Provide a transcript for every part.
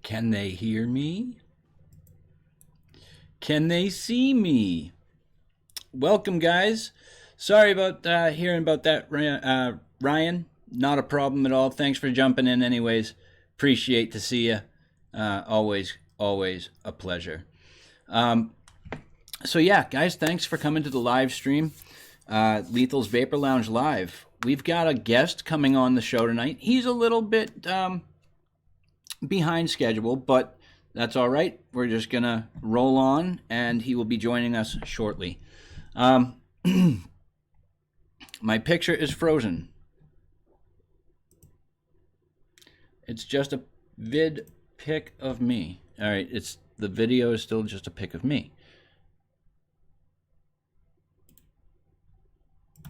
Can they hear me? Can they see me? Welcome, guys. Sorry about hearing about that, Ryan. Not a problem at all. Thanks for jumping in anyways. Appreciate to see you. Always a pleasure. So yeah, guys, thanks for coming to the live stream. Lethal's Vapor Lounge Live. We've got a guest coming on the show tonight. He's a little bit behind schedule, but that's all right. We're just going to roll on, and he will be joining us shortly. My picture is frozen. It's just a vid pic of me. All right, the video is still just a pic of me.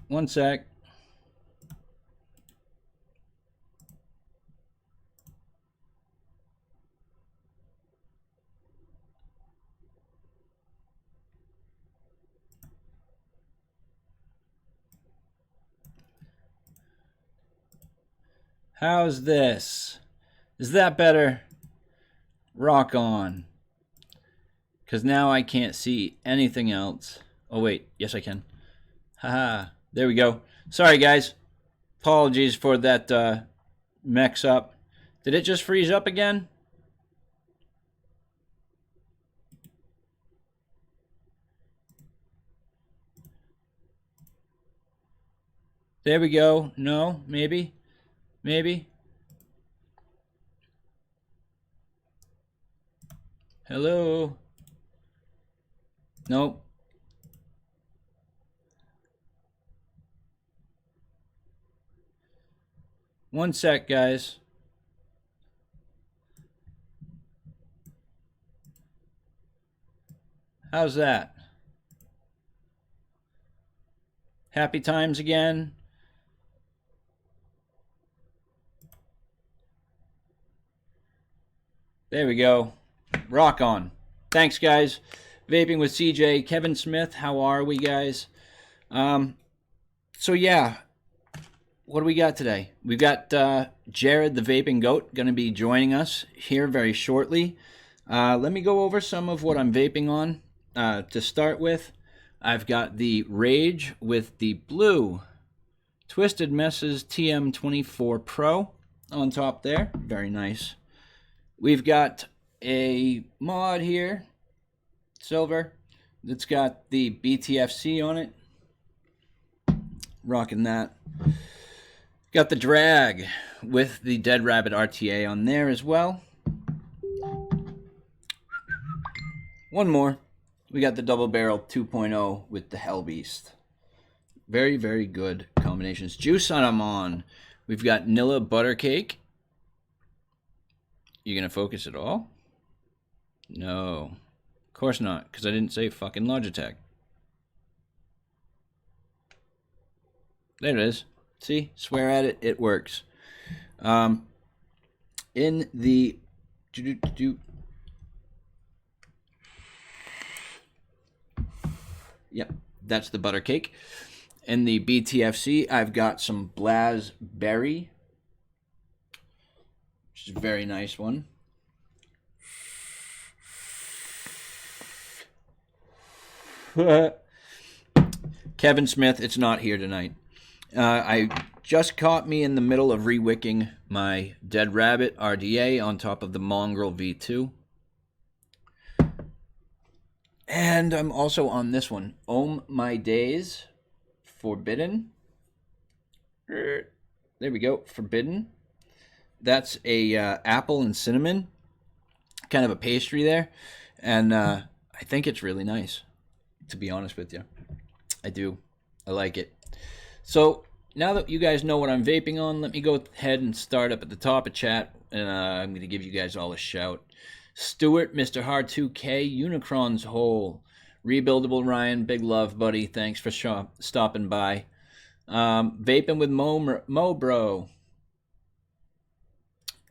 One sec. How's this? Is that better? Rock on. Because now I can't see anything else. Oh, wait. Yes, I can. Haha. There we go. Sorry, guys. Apologies for that mix up. Did it just freeze up again? There we go. No, maybe. Maybe. Hello. Nope. One sec, guys. How's that? Happy times again? There we go. Rock on. Thanks, guys. Vaping with CJ, Kevin Smith. How are we, guys? So, yeah. What do we got today? We've got Jared, the Vaping Goat, going to be joining us here very shortly. Let me go over some of what I'm vaping on. To start with, I've got the Rage with the blue Twisted Messes TM24 Pro on top there. Very nice. We've got a mod here, silver, that's got the BTFC on it. rocking that. Got the drag with the Dead Rabbit RTA on there as well. One more. We got the Double Barrel 2.0 with the Hell Beast. Very, very good combinations. Juice on them on. We've got Nilla Buttercake. You gonna focus at all? No. Of course not, because I didn't say fucking Logitech. There it is. See? Swear at it. It works. In the... Yep, that's the butter cake. In the BTFC, I've got some Blaz Berry, which is a very nice one. Kevin Smith, it's not here tonight. I just caught me in the middle of re-wicking my Dead Rabbit RDA on top of the Mongrel V2. And I'm also on this one, Om My Days, Forbidden. There we go, Forbidden. That's a apple and cinnamon, kind of a pastry there. And I think it's really nice, to be honest with you. I do. I like it. So now that you guys know what I'm vaping on, let me go ahead and start up at the top of chat. And I'm going to give you guys all a shout. Stuart, Mr. Hard 2K, Unicron's Hole, Rebuildable Ryan, big love, buddy. Thanks for stopping by. Vaping with Mo Bro.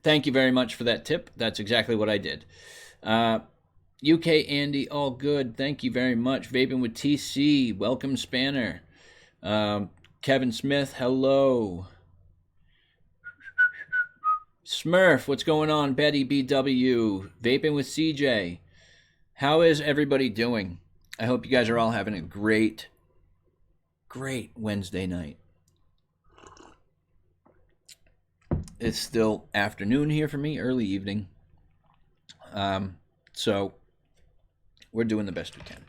Thank you very much for that tip. That's exactly what I did. UK Andy, all good. Thank you very much. Vaping with TC, welcome Spanner. Kevin Smith, hello. Smurf, what's going on? Betty BW, Vaping with CJ. How is everybody doing? I hope you guys are all having a great Wednesday night. It's still afternoon here for me, early evening. So we're doing the best we can.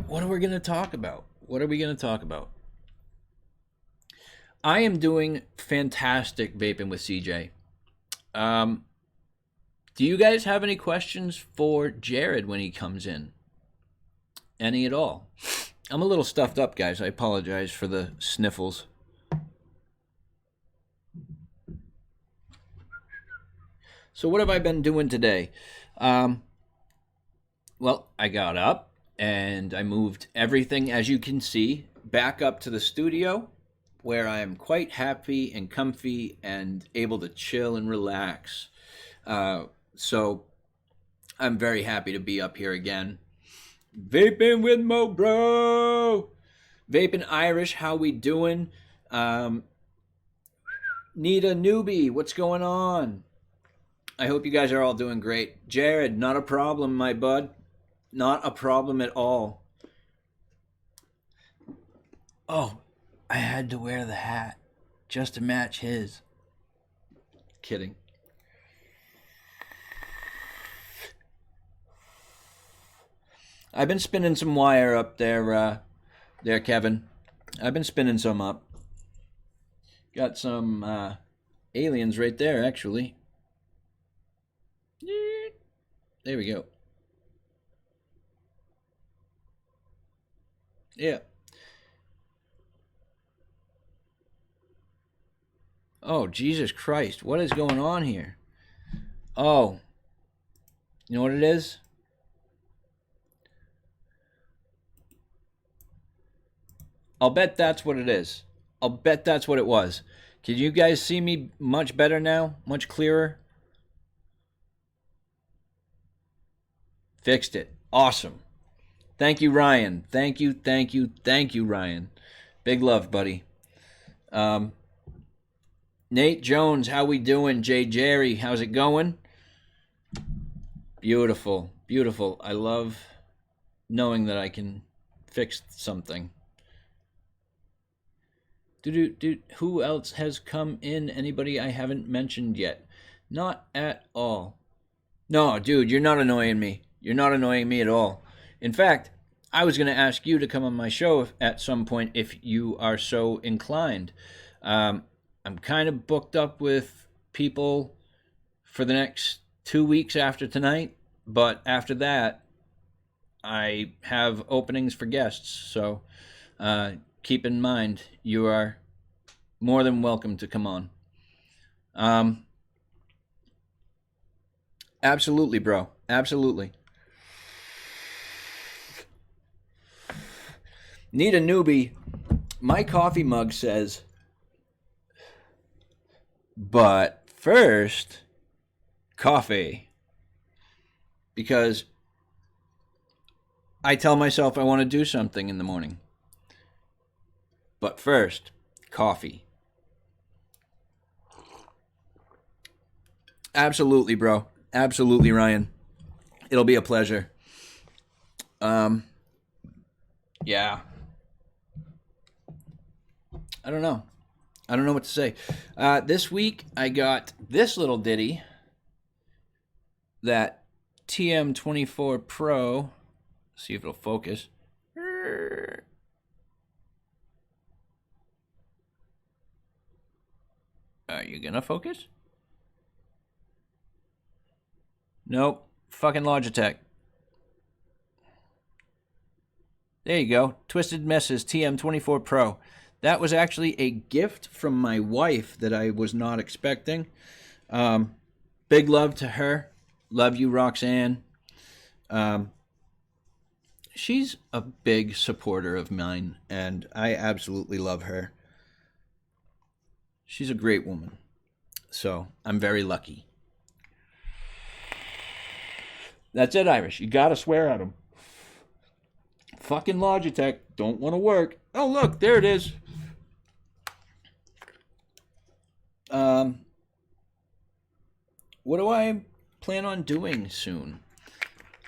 What are we going to talk about? I am doing fantastic vaping with CJ. Do you guys have any questions for Jared when he comes in? Any at all? I'm a little stuffed up, guys. I apologize for the sniffles. So what have I been doing today? Well, I got up and I moved everything, as you can see, back up to the studio, where I am quite happy and comfy and able to chill and relax. So I'm very happy to be up here again. Vaping with Mo Bro. Vaping Irish, how we doing? Need a newbie, what's going on? I hope you guys are all doing great. Jared, not a problem, my bud. Not a problem at all. Oh, I had to wear the hat just to match his. Kidding. I've been spinning some wire up there, Kevin. I've been spinning some up. Got some aliens right there, actually. There we go. Yeah. Oh, Jesus Christ. What is going on here? Oh. You know what it is? I'll bet that's what it is. I'll bet that's what it was. Can you guys see me much better now? Much clearer? Fixed it. Awesome. Thank you, Ryan. Thank you, Ryan. Big love, buddy. Nate Jones, how we doing? Jay Jerry, how's it going? Beautiful, beautiful. I love knowing that I can fix something. Who else has come in? Anybody I haven't mentioned yet? Not at all. No, dude, you're not annoying me. You're not annoying me at all. In fact, I was going to ask you to come on my show at some point if you are so inclined. I'm kind of booked up with people for the next 2 weeks after tonight, but after that, I have openings for guests. So keep in mind, you are more than welcome to come on. Absolutely, bro. Absolutely. Need a newbie. My coffee mug says, but first, coffee. Because I tell myself I want to do something in the morning. But first, coffee. Absolutely, bro. Absolutely, Ryan. It'll be a pleasure. Yeah. I don't know. I don't know what to say. This week, I got this little ditty. That TM24 Pro. See if it'll focus. Are you gonna focus? Nope. Fucking Logitech. There you go. Twisted Messes TM24 Pro. That was actually a gift from my wife that I was not expecting. Big love to her. Love you, Roxanne. She's a big supporter of mine, and I absolutely love her. She's a great woman. So I'm very lucky. That's it, Irish. You gotta swear at him. Fucking Logitech. Don't want to work. Oh, look. There it is. What do I plan on doing soon?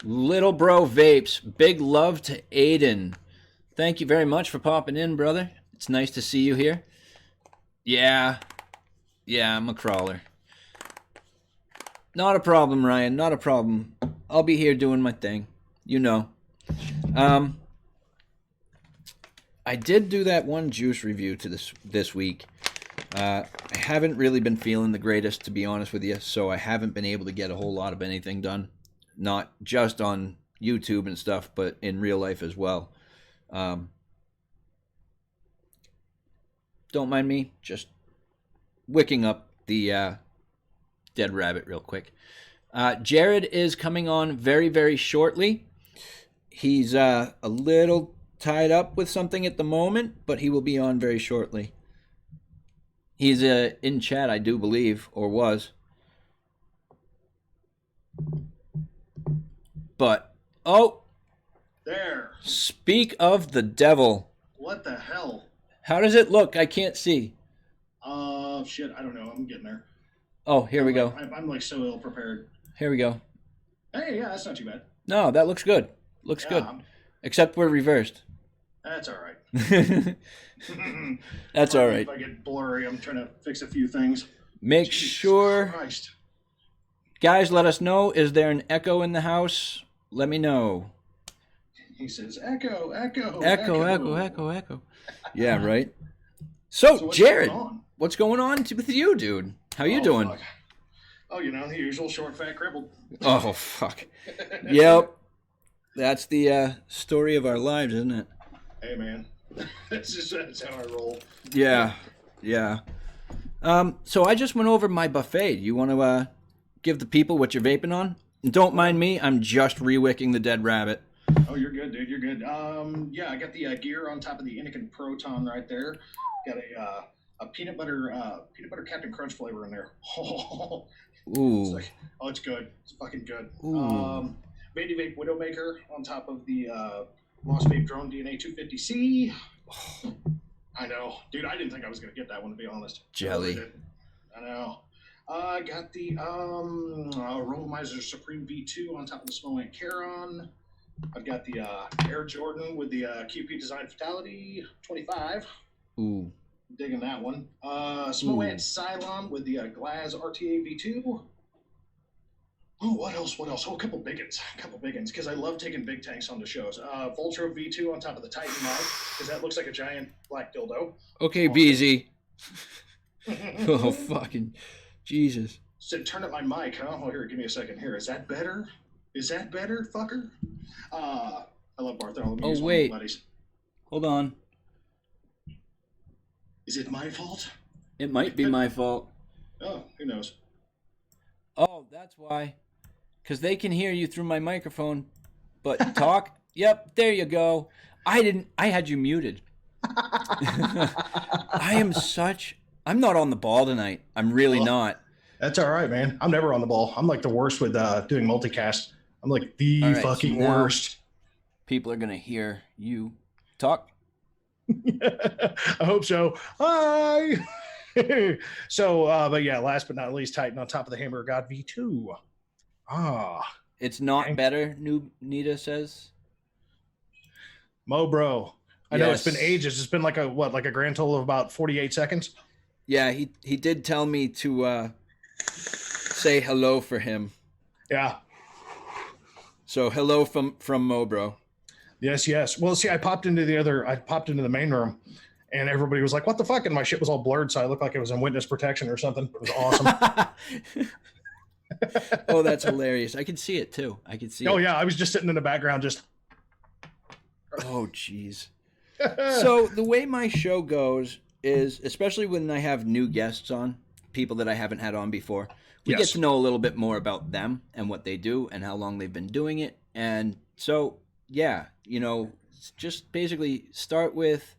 Little Bro Vapes. Big love to Aiden. Thank you very much for popping in, brother. It's nice to see you here. Yeah, I'm a crawler. Not a problem, Ryan. Not a problem. I'll be here doing my thing. You know. I did do that one juice review to this week. I haven't really been feeling the greatest, to be honest with you, so I haven't been able to get a whole lot of anything done. Not just on YouTube and stuff, but in real life as well. Don't mind me, just wicking up the dead rabbit real quick. Jared is coming on very, very shortly. He's a little tied up with something at the moment, but he will be on very shortly. He's in chat, I do believe, or was. But, oh. There. Speak of the devil. What the hell? How does it look? I can't see. Shit, I don't know. I'm getting there. Oh, here we go. I'm like so ill prepared. Here we go. Hey, yeah, that's not too bad. No, that looks good. Looks good. Except we're reversed. That's all right. That's all right. If I get blurry, I'm trying to fix a few things. Make Jesus sure. Christ. Guys, let us know. Is there an echo in the house? Let me know. He says, echo, echo, echo, echo, echo, echo. Yeah, right. So Jared, what's going on with you, dude? How you doing? Fuck. Oh, you know, the usual short, fat, crippled. Oh, fuck. Yep. That's the story of our lives, isn't it? Hey, man. That's how I roll. Yeah. So I just went over my buffet. You want to give the people what you're vaping on? And don't mind me. I'm just re-wicking the dead rabbit. Oh, you're good, dude. You're good. Yeah, I got the gear on top of the Anakin Proton right there. Got a peanut butter Captain Crunch flavor in there. Ooh. It's good. It's fucking good. Ooh. Vandy Vape Widowmaker on top of the Lost Vape Drone DNA 250C. I know. Dude, I didn't think I was going to get that one, to be honest. Jelly. I know. I got the Robomizer Supreme V2 on top of the Smo Charon. I've got the Air Jordan with the QP Design Fatality 25. Ooh. Digging that one. Smo Cylon with the Glaz RTA V2. Oh, what else? What else? Oh, a couple big ones. Because I love taking big tanks on the shows. Voltro V2 on top of the Titan mic, because that looks like a giant black dildo. Okay, BZ. Oh, fucking Jesus. Said, turn up my mic, huh? Oh, here, give me a second. Here, is that better? Is that better, fucker? I love Bartholomew. Oh, wait. Buddies. Hold on. Is it my fault? It might be my fault. Oh, who knows? Oh, that's why. Because they can hear you through my microphone. But talk? Yep, there you go. I had you muted. I'm not on the ball tonight. I'm really not. That's all right, man. I'm never on the ball. I'm like the worst with doing multicast. I'm like the fucking worst. People are going to hear you talk. I hope so. Hi. So, but yeah, last but not least, Titan on top of the Hammer of God V2. It's not better, Nita says. Mo, bro. I know it's been ages. It's been like a grand total of about 48 seconds. Yeah, he did tell me to say hello for him. Yeah. So hello from Mo, bro. Yes. Well, see, I popped into the main room, and everybody was like, "What the fuck?" And my shit was all blurred, so I looked like it was in witness protection or something. It was awesome. Oh, that's hilarious. I can see it too. Oh yeah, I was just sitting in the background, just. Oh, jeez. So the way my show goes is, especially when I have new guests on, people that I haven't had on before, we get to know a little bit more about them and what they do and how long they've been doing it. And so, yeah, just basically start with,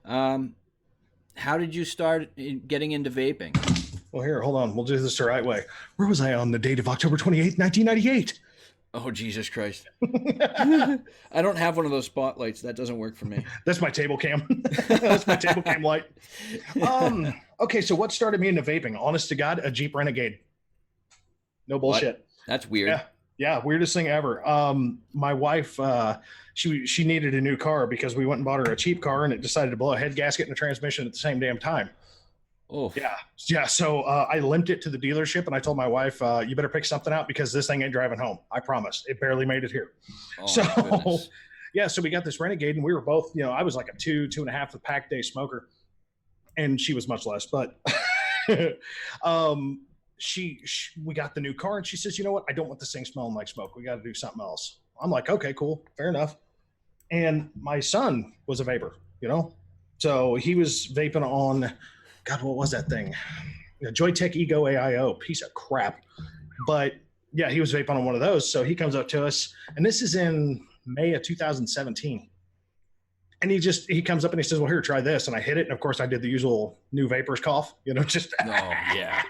how did you start getting into vaping? Well, here, hold on. We'll do this the right way. Where was I on the date of October 28th, 1998? Oh, Jesus Christ. I don't have one of those spotlights. That doesn't work for me. That's my table cam. That's my table cam light. Okay, so what started me into vaping? Honest to God, a Jeep Renegade. No bullshit. What? That's weird. Yeah, weirdest thing ever. My wife, she needed a new car because we went and bought her a cheap car, and it decided to blow a head gasket and a transmission at the same damn time. Oh yeah. So I limped it to the dealership, and I told my wife, "You better pick something out because this thing ain't driving home. I promise. It barely made it here." Oh, so yeah, so we got this Renegade, and we were both, I was like a 2.5 a pack day smoker, and she was much less. But we got the new car, and she says, "You know what? I don't want this thing smelling like smoke. We got to do something else." I'm like, "Okay, cool, fair enough." And my son was a vapor, so he was vaping on. God, what was that thing? Joytech Ego AIO, piece of crap. But yeah, he was vaping on one of those. So he comes up to us, and this is in May of 2017. And he comes up and he says, "Well, here, try this." And I hit it. And of course I did the usual new vapors cough, just. Oh, yeah.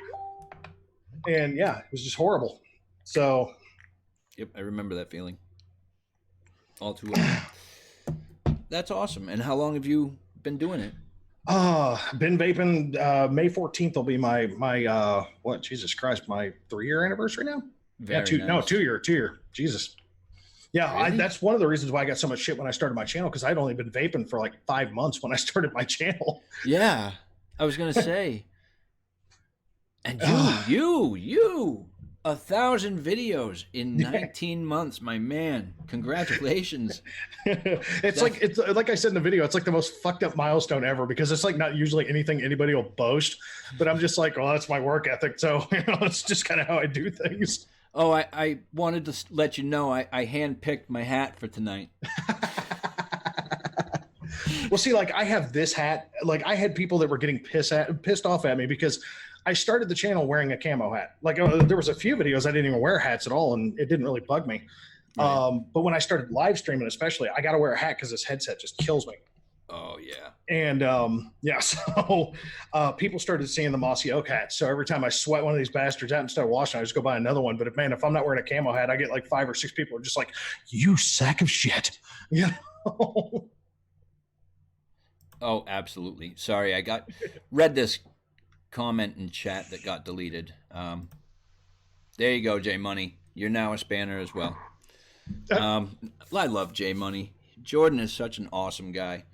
And yeah, it was just horrible. So. Yep, I remember that feeling. All too well. That's awesome. And how long have you been doing it? Been vaping. May 14th will be my Jesus Christ, my 3-year anniversary now. Very nice. No, 2-year. Jesus. Yeah, really? That's one of the reasons why I got so much shit when I started my channel, because I'd only been vaping for like 5 months when I started my channel. Yeah, I was gonna say. And you 1,000 videos in 19 months, my man. Congratulations. It's like I said in the video, it's like the most fucked up milestone ever, because it's like not usually anything anybody will boast, but I'm just like, well, that's my work ethic. So, it's just kind of how I do things. Oh, I wanted to let you know I handpicked my hat for tonight. Well, see, like I have this hat. Like I had people that were getting pissed off at me because I started the channel wearing a camo hat. Like there was a few videos I didn't even wear hats at all, and it didn't really bug me. Right. But when I started live streaming, especially, I got to wear a hat because this headset just kills me. Oh yeah. And so people started seeing the Mossy Oak hat. So every time I sweat one of these bastards out instead of washing, I just go buy another one. But if I'm not wearing a camo hat, I get like 5 or 6 people who are just like, "You sack of shit." Oh, absolutely. Sorry, I read this comment in chat that got deleted. There you go, J Money. You're now a spanner as well. I love J Money. Jordan is such an awesome guy.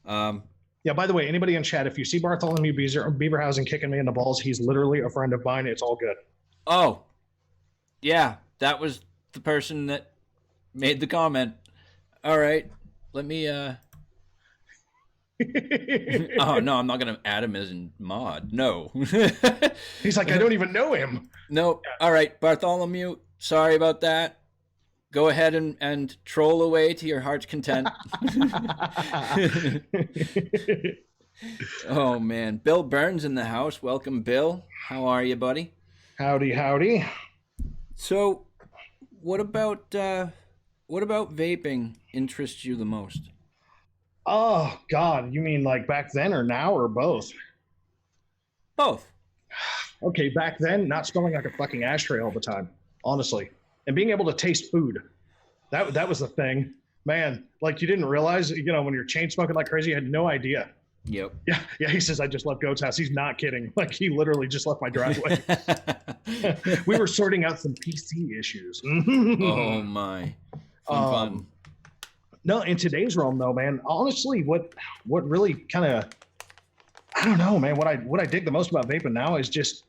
Yeah, by the way, anybody in chat, if you see Bartholomew Beaverhausen kicking me in the balls, he's literally a friend of mine. It's all good. Oh, yeah. that was the person that made the comment. All right, let me. Oh no, I'm not gonna add him as a mod. No. He's like, I don't even know him. Nope. All right, Bartholomew. Sorry about that. Go ahead and troll away to your heart's content. Oh man, Bill Burns in the house. Welcome, Bill. How are you, buddy? Howdy. So, what about vaping interests you the most? Oh God, you mean like back then or now or both? Both. Okay, back then, not smelling like a fucking ashtray all the time, honestly, and being able to taste food. That was the thing, man. Like you didn't realize, when you're chain smoking like crazy, you had no idea. Yep. Yeah. He says I just left Goat's house. He's not kidding. Like he literally just left my driveway. We were sorting out some PC issues. Oh my, fun. No, in today's realm, though, man. Honestly, what really kind of, I don't know, man. What I dig the most about vaping now is just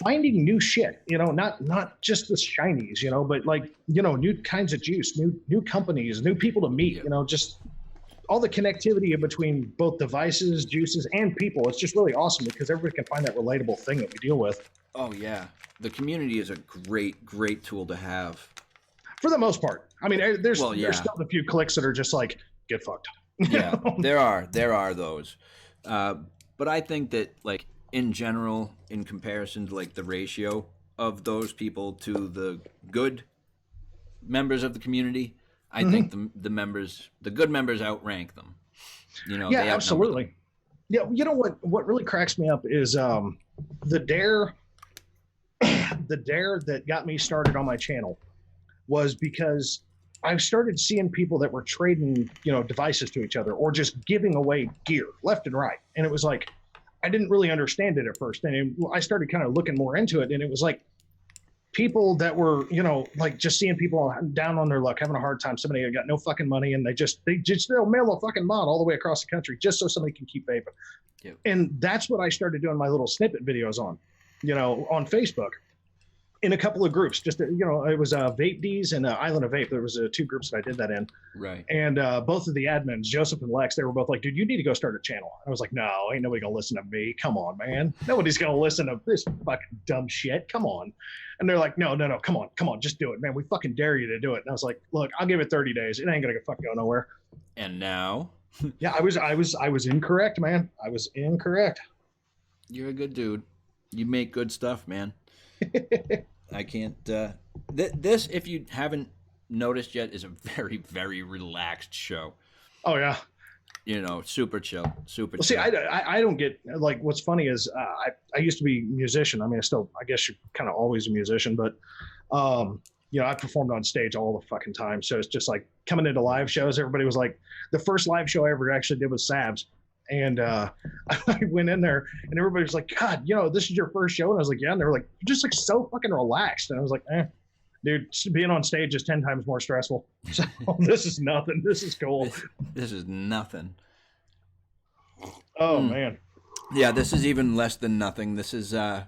finding new shit. Not just the shinies, but like new kinds of juice, new companies, new people to meet. Yeah. Just all the connectivity in between both devices, juices, and people. It's just really awesome because everybody can find that relatable thing that we deal with. Oh yeah, the community is a great tool to have. For the most part. I mean, there's still a few clicks that are just like, get fucked. Yeah, there are those. But I think that, like, in general, in comparison to, like, the ratio of those people to the good members of the community, I think the good members outrank them. Yeah, absolutely. Them. Yeah, what really cracks me up is the dare that got me started on my channel was because I started seeing people that were trading, devices to each other or just giving away gear left and right. And it was like, I didn't really understand it at first. And I started kind of looking more into it. And it was like people that were, like just seeing people down on their luck, having a hard time. Somebody got no fucking money and they'll mail a fucking mod all the way across the country just so somebody can keep vaping. Yep. And that's what I started doing my little snippet videos on, on Facebook. In a couple of groups, just it was Vape D's and Island of Vape. There was two groups that I did that in, right? And both of the admins, Joseph and Lex, they were both like, "Dude, you need to go start a channel." I was like, "No, ain't nobody gonna listen to me. Come on, man. Nobody's gonna listen to this fucking dumb shit. Come on." And they're like, "No, come on, just do it, man. We fucking dare you to do it." And I was like, "Look, I'll give it 30 days. It ain't gonna fucking go nowhere." And now, yeah, I was incorrect, man. I was incorrect. You're a good dude. You make good stuff, man. I can't. This, if you haven't noticed yet, is a very, very relaxed show. Oh yeah. Super chill, super. Well, chill. see, I don't get, like, what's funny is I used to be a musician. I mean, I guess you're kind of always a musician, but I performed on stage all the fucking time. So it's just like coming into live shows. Everybody was like, the first live show I ever actually did was Sabs. And I went in there and everybody was like, "God, this is your first show?" And I was like, "Yeah." And they were like, "You're just like so fucking relaxed." And I was like, dude, being on stage is 10 times more stressful. So this is nothing. This is cool. This is nothing. Oh man. Yeah, this is even less than nothing. This is very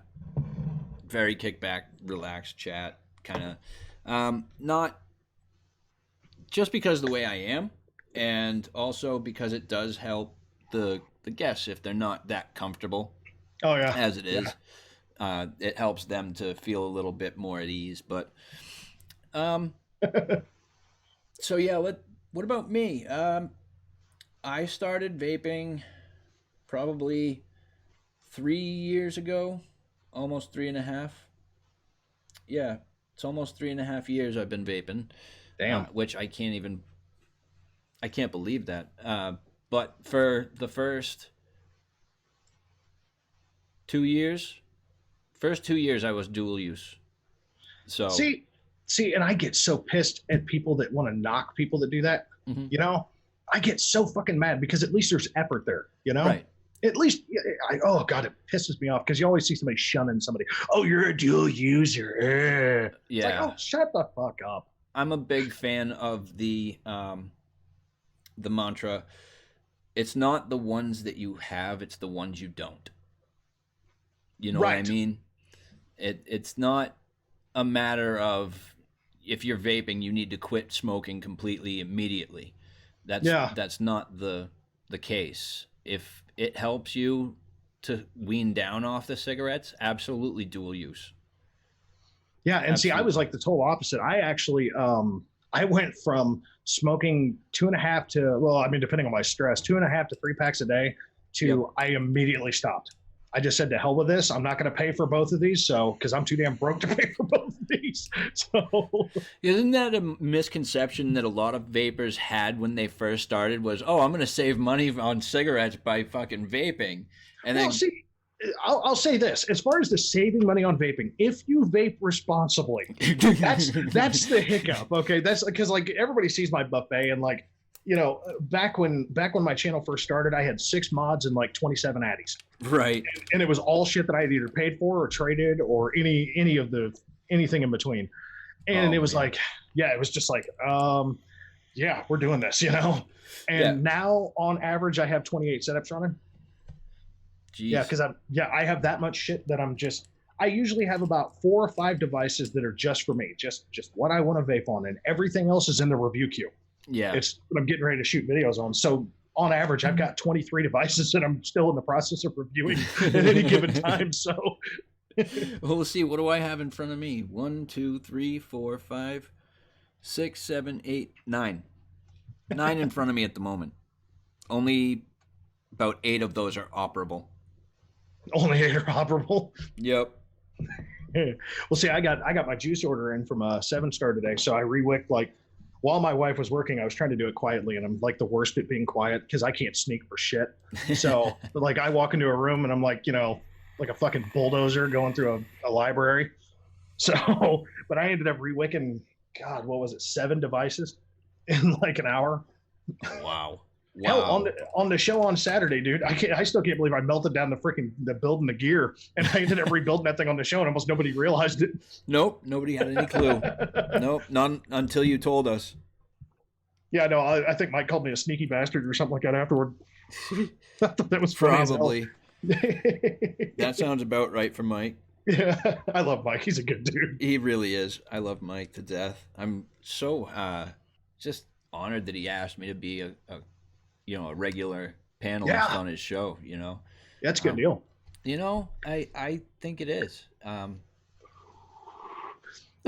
kickback, relaxed chat, kind of. Not just because of the way I am, and also because it does help the guests if they're not that comfortable. Oh yeah, as it is. Yeah. It helps them to feel a little bit more at ease. But so yeah, what about me? I started vaping probably 3 years ago, almost 3.5. Yeah, it's almost 3.5 years I've been vaping. Damn. Which I can't believe that. But for the first 2 years, I was dual use. So see, and I get so pissed at people that want to knock people that do that. Mm-hmm. I get so fucking mad because at least there's effort there. Right. At least, oh God, it pisses me off because you always see somebody shunning somebody. Oh, you're a dual user. Yeah. It's like, oh, shut the fuck up. I'm a big fan of the mantra. It's not the ones that you have, it's the ones you don't. You know right. What I mean? It's not a matter of if you're vaping, you need to quit smoking completely immediately. That's not the case. If it helps you to wean down off the cigarettes, absolutely dual use. Yeah, and see, I was like the total opposite. I actually, I went from smoking 2.5 to, well, I mean, depending on my stress, 2.5 to 3 packs a day to I immediately stopped. I just said, to hell with this. I'm not going to pay for both of these. So, because I'm too damn broke to pay for both of these. So, isn't that a misconception that a lot of vapors had when they first started was, oh, I'm going to save money on cigarettes by fucking vaping. And well, then, see, I'll say this, as far as the saving money on vaping, if you vape responsibly, that's the hiccup. Okay. That's because like everybody sees my buffet and like, you know, back when my channel first started, I had 6 mods and like 27 addies. Right. And it was all shit that I had either paid for or traded or anything in between. And it was like, it was just like, yeah, we're doing this, you know? And now on average, I have 28 setups running. Jeez. Yeah. Cause I have that much shit that I usually have about 4 or 5 devices that are just for me, just what I want to vape on, and everything else is in the review queue. Yeah. It's what I'm getting ready to shoot videos on. So on average, I've got 23 devices that I'm still in the process of reviewing at any given time. So well, let's see. What do I have in front of me? 1, 2, 3, 4, 5, 6, 7, 8, 9. 9 in front of me at the moment. Only about 8 of those are operable. Only 8 are operable? Yep. Well, see, I got my juice order in from a 7-star today. So I re-wicked while my wife was working, I was trying to do it quietly, and I'm like the worst at being quiet because I can't sneak for shit. So like I walk into a room and I'm like, you know, like a fucking bulldozer going through a library. So, but I ended up re-wicking, God, what was it, 7 devices in like an hour. Wow. Hell, on the show on Saturday, dude, I still can't believe I melted down the building the gear, and I ended up rebuilding that thing on the show, and almost nobody realized it. Nope, nobody had any clue. Nope, none until you told us. Yeah, no, I think Mike called me a sneaky bastard or something like that afterward. I thought that was probably. That sounds about right for Mike. Yeah, I love Mike. He's a good dude. He really is. I love Mike to death. I'm so just honored that he asked me to be a regular panelist on his show, you know. That's a good deal. You know, I think it is. Well,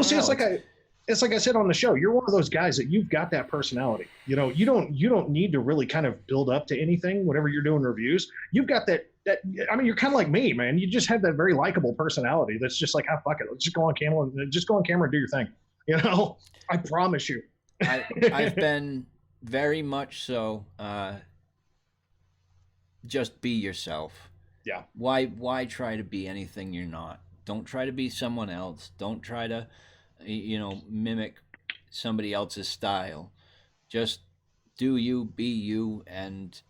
see, it's like I said on the show, you're one of those guys that you've got that personality. You know, you don't need to really kind of build up to anything whenever you're doing reviews. You've got that I mean, you're kind of like me, man. You just have that very likable personality that's just like, fuck it. Let's just go on camera and do your thing. You know, I promise you. I've been very much so. Just be yourself. Yeah. Why try to be anything you're not? Don't try to be someone else. Don't try to, mimic somebody else's style. Just do you, be you, and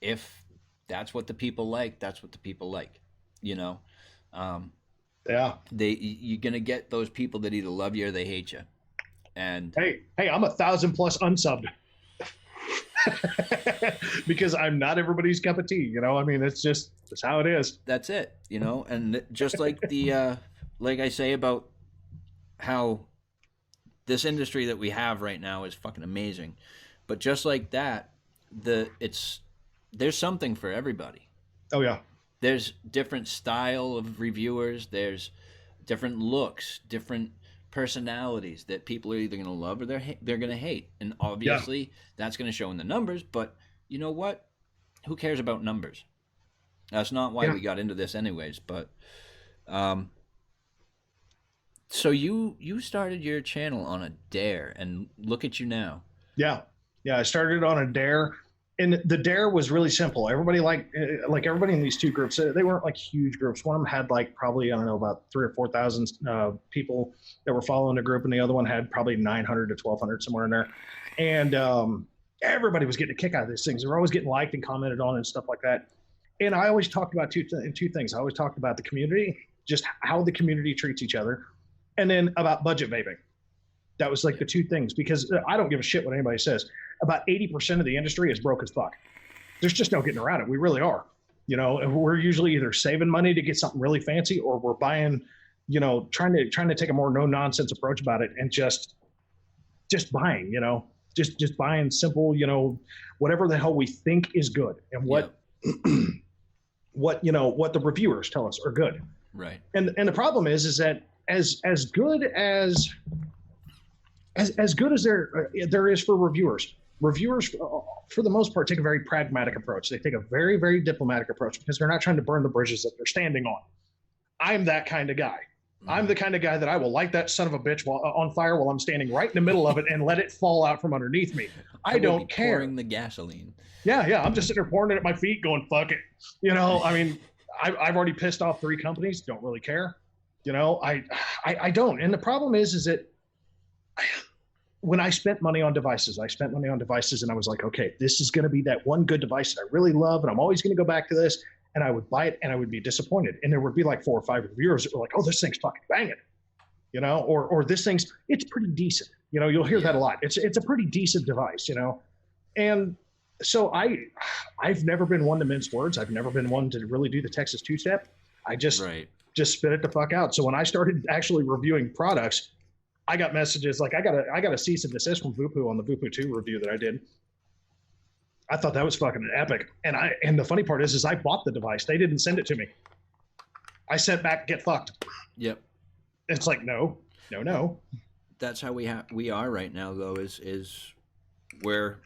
if that's what the people like, that's what the people like. You know. You're gonna get those people that either love you or they hate you. And hey, I'm 1,000+ unsubbed. Because I'm not everybody's cup of tea, you know. I mean, it's how it is. That's it, you know. And just like like I say about how this industry that we have right now is fucking amazing, but just like that, there's something for everybody. Oh yeah. There's different style of reviewers. There's different looks, different personalities that people are either going to love or they're going to hate, and obviously that's going to show in the numbers. But you know what? Who cares about numbers? That's not why we got into this, anyways. But so you started your channel on a dare, and look at you now. Yeah. I started on a dare, and the dare was really simple. Everybody like everybody in these 2 groups, they weren't like huge groups. One of them had like probably, I don't know, about 3,000 or 4,000 people that were following the group, and the other one had probably 900 to 1,200, somewhere in there. And everybody was getting a kick out of these things. They were always getting liked and commented on and stuff like that. And I always talked about two things. I always talked about the community, just how the community treats each other, and then about budget vaping. That was like the 2 things, because I don't give a shit what anybody says. About 80% of the industry is broke as fuck. There's just no getting around it. We really are. You know, and we're usually either saving money to get something really fancy, or we're buying, trying to take a more no nonsense approach about it and just just buying, just buying simple, whatever the hell we think is good and what what the reviewers tell us are good. Right. And the problem is that as good as good as there is for reviewers for the most part take a very pragmatic approach. They take a very, very diplomatic approach because they're not trying to burn the bridges that they're standing on. I'm that kind of guy. I'm the kind of guy that I will light that son of a bitch on fire while I'm standing right in the middle of it and let it fall out from underneath me. I don't care. Pouring the gasoline. Yeah. I'm just sitting there pouring it at my feet going, fuck it. I mean, I've already pissed off 3 companies. Don't really care. I don't. And the problem is that when I spent money on devices, and I was like, okay, this is going to be that one good device that I really love. And I'm always going to go back to this. And I would buy it and I would be disappointed. And there would be like 4 or 5 reviewers that were like, oh, this thing's fucking banging, or this thing's, it's pretty decent. You'll hear that a lot. It's a pretty decent device, And so I've never been one to mince words. I've never been one to really do the Texas 2-step. I just spit it the fuck out. So when I started actually reviewing products, I got messages like I got a cease and desist from Vupu on the Vupu 2 review that I did. I thought that was fucking epic. And the funny part is I bought the device. They didn't send it to me. I sent back, get fucked. Yep. It's like, no. That's how we are right now, though, is we're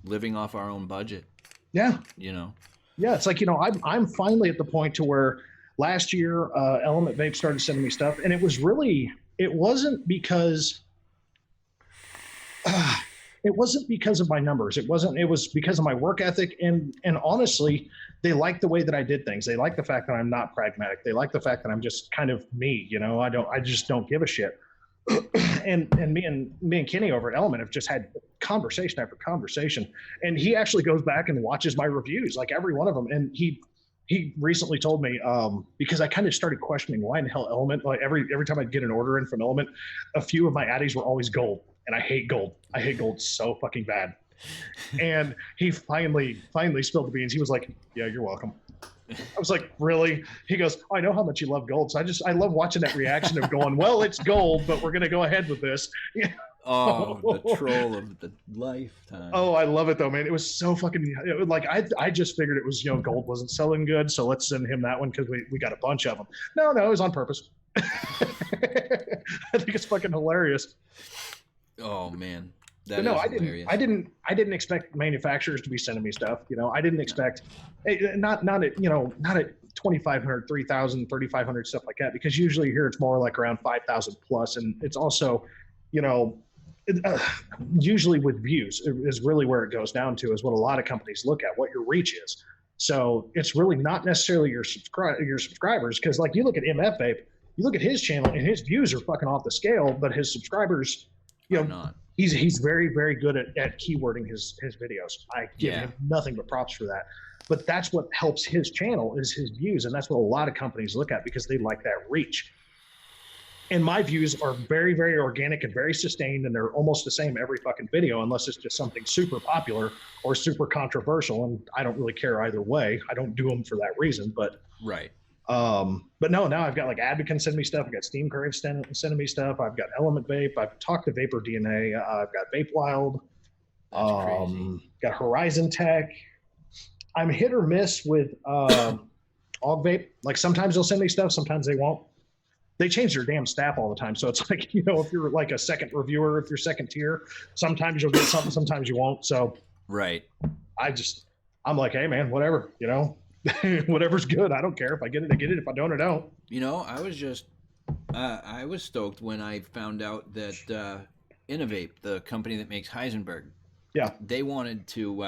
living off our own budget. Yeah. Yeah, it's like, I'm finally at the point to where last year Element Vape started sending me stuff. And it wasn't because of my numbers. It was because of my work ethic. And honestly, they like the way that I did things. They like the fact that I'm not pragmatic. They like the fact that I'm just kind of me, I just don't give a shit. and me and Kenny over at Element have just had conversation after conversation. And he actually goes back and watches my reviews, like every one of them. And he recently told me, because I kind of started questioning why in the hell Element, like every time I'd get an order in from Element, a few of my addies were always gold. And I hate gold. I hate gold so fucking bad. And he finally spilled the beans. He was like, yeah, you're welcome. I was like, really? He goes, I know how much you love gold. So I love watching that reaction of going, well, it's gold, but we're going to go ahead with this. Oh, the troll of the lifetime. Oh, I love it though, man. It was so fucking I just figured it was, gold wasn't selling good. So let's send him that one because we got a bunch of them. No, it was on purpose. I think it's fucking hilarious. Oh man. I didn't expect manufacturers to be sending me stuff. I didn't expect not at 2,500, 3,000, 3,500 stuff like that, because usually here it's more like around 5,000 plus. And it's also, usually with views is really where it goes down to, is what a lot of companies look at, what your reach is. So it's really not necessarily your subscribers. Cause like you look at MF Vape, you look at his channel and his views are fucking off the scale, but his subscribers, not. He's very, very good at keywording his videos. I give him nothing but props for that. But that's what helps his channel is his views. And that's what a lot of companies look at because they like that reach. And my views are very, very organic and very sustained. And they're almost the same every fucking video, unless it's just something super popular or super controversial. And I don't really care either way. I don't do them for that reason, but right. But no, now I've got like Advocate sending me stuff. I've got Steam Crave sending me stuff. I've got Element Vape. I've talked to Vapor DNA. I've got Vape Wild. Got Horizon Tech. I'm hit or miss with Og Vape. Like sometimes they'll send me stuff, sometimes they won't. They change their damn staff all the time. So it's like, if you're like a second reviewer, if you're second tier, sometimes you'll get something, sometimes you won't. So right. I'm like, hey man, whatever, whatever's good. I don't care. If I get it, I get it. If I don't, I don't. I was stoked when I found out that Innovate, the company that makes Heisenberg, they wanted to,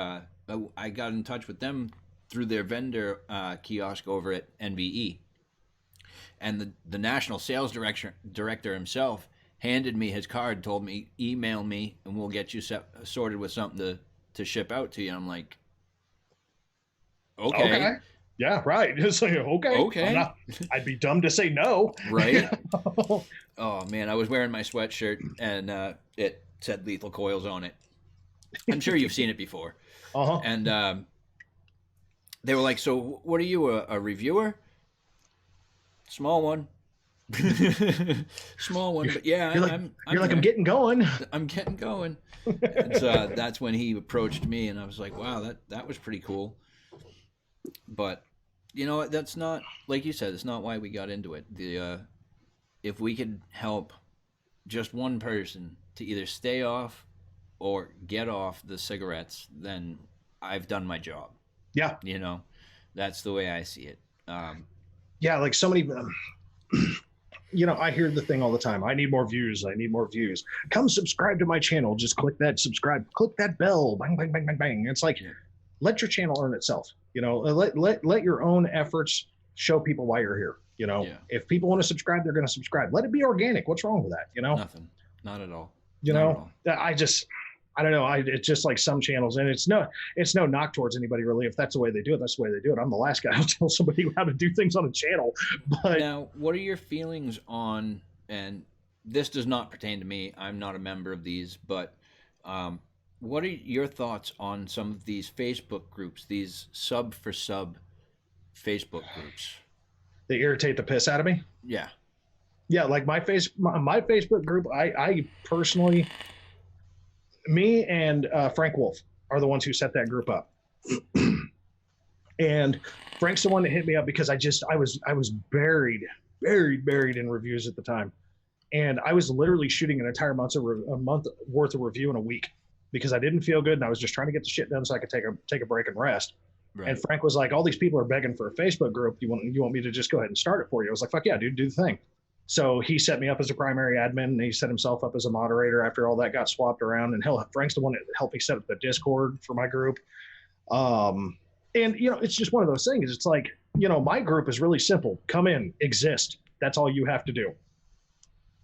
I got in touch with them through their vendor kiosk over at NVE. And the national sales director himself handed me his card, told me, email me, and we'll get you sorted with something to ship out to you. And I'm like, okay. Yeah, right. It's like, okay. I'd be dumb to say no. Right. Oh, man. I was wearing my sweatshirt, and it said Lethal Coilz on it. I'm sure you've seen it before. Uh-huh. And they were like, so what are you, a reviewer? Small one. Small one, but yeah, You're like, I'm getting going. I'm getting going. That's when he approached me, and I was like, wow, that was pretty cool. But you know, that's not, like you said, it's not why we got into it. If we could help just one person to either stay off or get off the cigarettes, then I've done my job. Yeah. You know, that's the way I see it. Yeah, like so many, you know, I hear the thing all the time. I need more views. I need more views. Come subscribe to my channel. Just click that subscribe. Click that bell. Bang, bang, bang, bang, bang. It's like, let your channel earn itself. You know, let your own efforts show people why you're here. You know, if people want to subscribe, they're going to subscribe. Let it be organic. What's wrong with that? You know, nothing. Not at all. You know, I don't know. It's just like some channels, and it's no knock towards anybody really. If that's the way they do it, that's the way they do it. I'm the last guy who'll tell somebody how to do things on a channel. But now, what are your feelings on? And this does not pertain to me. I'm not a member of these, but what are your thoughts on some of these Facebook groups? These sub for sub Facebook groups. They irritate the piss out of me. Yeah. Yeah, like my Facebook group, I personally, me and Frank Wolf are the ones who set that group up. And Frank's the one that hit me up because I was buried in reviews at the time. And I was literally shooting an entire month worth of review in a week because I didn't feel good and I was just trying to get the shit done so I could take a break and rest. Right. And Frank was like, all these people are begging for a Facebook group. You want me to just go ahead and start it for you? I was like, fuck yeah, dude, do the thing. So he set me up as a primary admin, and he set himself up as a moderator after all that got swapped around. And hell, Frank's the one that helped me set up the Discord for my group. And, you know, it's just one of those things. It's like, you know, my group is really simple. Come in, exist. That's all you have to do.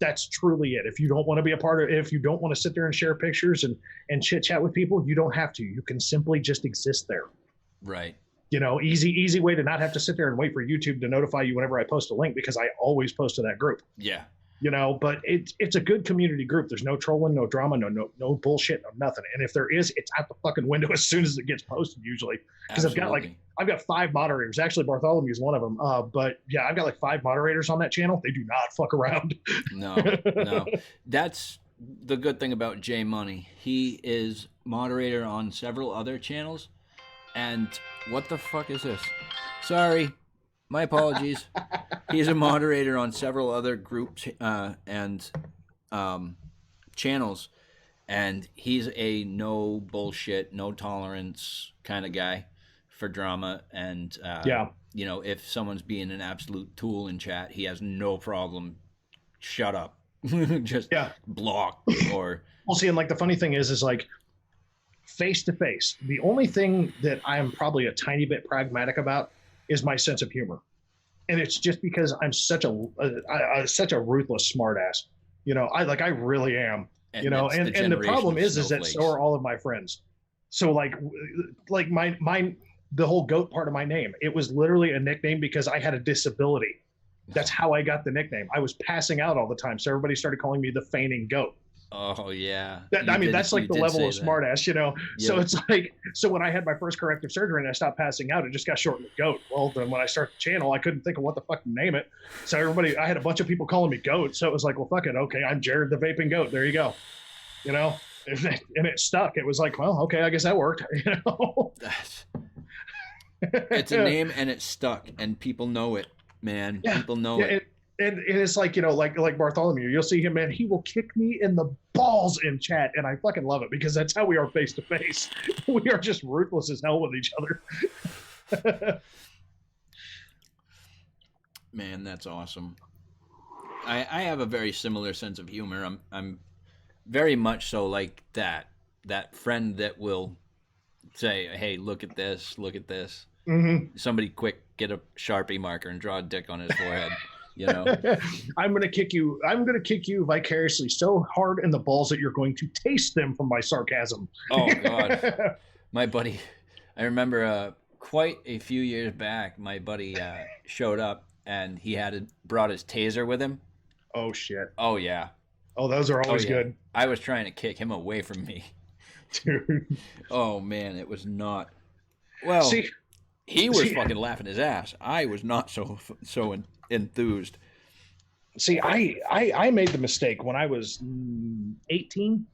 That's truly it. If you don't want to be a part of it, if you don't want to sit there and share pictures and chit chat with people, you don't have to. You can simply just exist there. Right. You know, easy way to not have to sit there and wait for YouTube to notify you whenever I post a link, because I always post to that group. Yeah. You know, but it's a good community group. There's no trolling, no drama, no bullshit, no nothing. And if there is, it's out the fucking window as soon as it gets posted usually. Because I've got 5 moderators. Actually, Bartholomew is one of them. But yeah, I've got like 5 moderators on that channel. They do not fuck around. No. That's the good thing about J Money. He is moderator on several other channels. And what the fuck is this? Sorry, my apologies. He's a moderator on several other groups and channels, and he's a no bullshit, no tolerance kind of guy for drama. And you know, if someone's being an absolute tool in chat, he has no problem. Shut up, just block or. Well, see, and like the funny thing is like. Face to face, the only thing that I am probably a tiny bit pragmatic about is my sense of humor, and it's just because I'm such a ruthless smartass. You know, I really am. And you know, and the problem is that so are all of my friends. So like the whole goat part of my name, it was literally a nickname because I had a disability. That's how I got the nickname. I was passing out all the time, so everybody started calling me the feigning goat. Oh yeah. That's like the level of smartass, you know. Yep. So it's like, so when I had my first corrective surgery and I stopped passing out, it just got shortened to goat. Well, then when I started the channel, I couldn't think of what the fuck to name it. So I had a bunch of people calling me goat. So it was like, well, fuck it. Okay, I'm Jared the Vaping Goat. There you go. You know, and it stuck. It was like, well, okay, I guess that worked. You know. It's a name and it stuck, and people know it, man. Yeah. People know it. And it's like, you know, like Bartholomew, you'll see him, man, he will kick me in the balls in chat. And I fucking love it because that's how we are face to face. We are just ruthless as hell with each other. Man, that's awesome. I have a very similar sense of humor. I'm very much so like that friend that will say, hey, look at this. Mm-hmm. Somebody quick, get a Sharpie marker and draw a dick on his forehead. You know, I'm going to kick you vicariously so hard in the balls that you're going to taste them from my sarcasm. Oh God. My buddy, I remember quite a few years back, my buddy showed up and he brought his taser with him. Oh shit. Oh yeah. Oh, those are always good. I was trying to kick him away from me. Dude. Oh man, it was not. Well, he was fucking laughing his ass. I was not so enthused. See, I made the mistake when I was 18.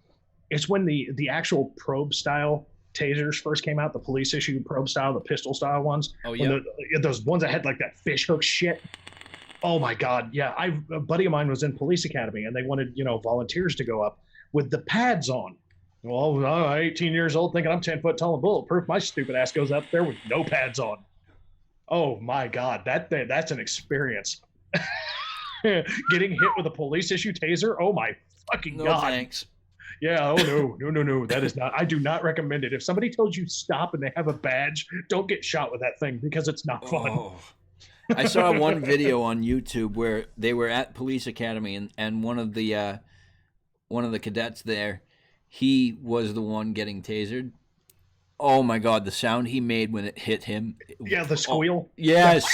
It's when the actual probe style tasers first came out, the police issue probe style, the pistol style ones. Oh, When yeah. those ones that had like that fish hook shit. Oh my God. Yeah. A buddy of mine was in police academy and they wanted, volunteers to go up with the pads on. Well, I'm 18 years old thinking I'm 10 foot tall and bulletproof. My stupid ass goes up there with no pads on. Oh my God. That's an experience. Getting hit with a police issue taser. Oh my fucking No God. thanks. Yeah. Oh no. That is not, I do not recommend it. If somebody tells you stop and they have a badge, don't get shot with that thing because it's not fun. Oh. I saw one video on YouTube where they were at police academy and one of the cadets there, he was the one getting tasered. Oh my God, the sound he made when it hit him. Yeah, the squeal. Oh, yes.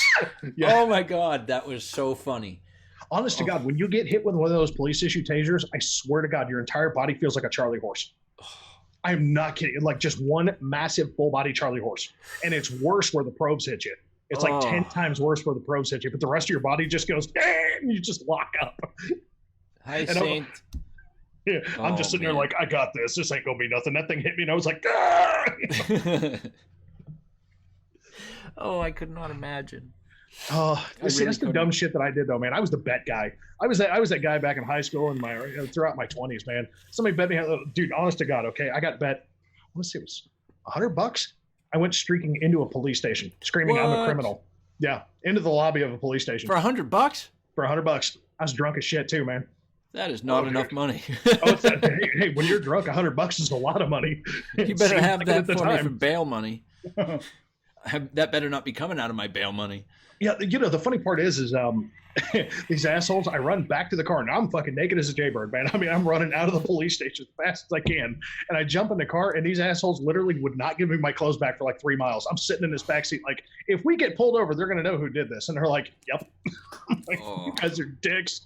Yeah. Oh my God, that was so funny. Honest to God, when you get hit with one of those police issue tasers, I swear to God, your entire body feels like a Charlie horse. I am not kidding. Like just one massive full body Charlie horse. And it's worse where the probes hit you. It's like 10 times worse where the probes hit you, but the rest of your body just goes, and you just lock up. Hi, And Saint. I'm just sitting there man. like, I got this. This ain't going to be nothing. That thing hit me and I was like, ah! Oh, I could not imagine. Oh, I see, really that's the couldn't. dumb shit that I did though, man. I was the bet guy. I was that guy back in high school and throughout my 20s, man. Somebody bet me, dude. Honest to God, okay, I got bet. Let's see, it was $100. I went streaking into a police station, screaming, "I'm a What? criminal!" Yeah, into the lobby of a police station For $100? for $100. I was drunk as shit too, man. That is not Oh, enough dude. money. Oh, hey, when you're drunk, $100 is a lot of money. You better Seemed have like it that at the for me for time. bail money. That better not be coming out of my bail money. Yeah, the funny part is these assholes, I run back to the car. Now I'm fucking naked as a jaybird, man. I mean, I'm running out of the police station as fast as I can. And I jump in the car, and these assholes literally would not give me my clothes back for like 3 miles. I'm sitting in this backseat like, if we get pulled over, they're going to know who did this. And they're like, yep. I'm like, you guys are dicks.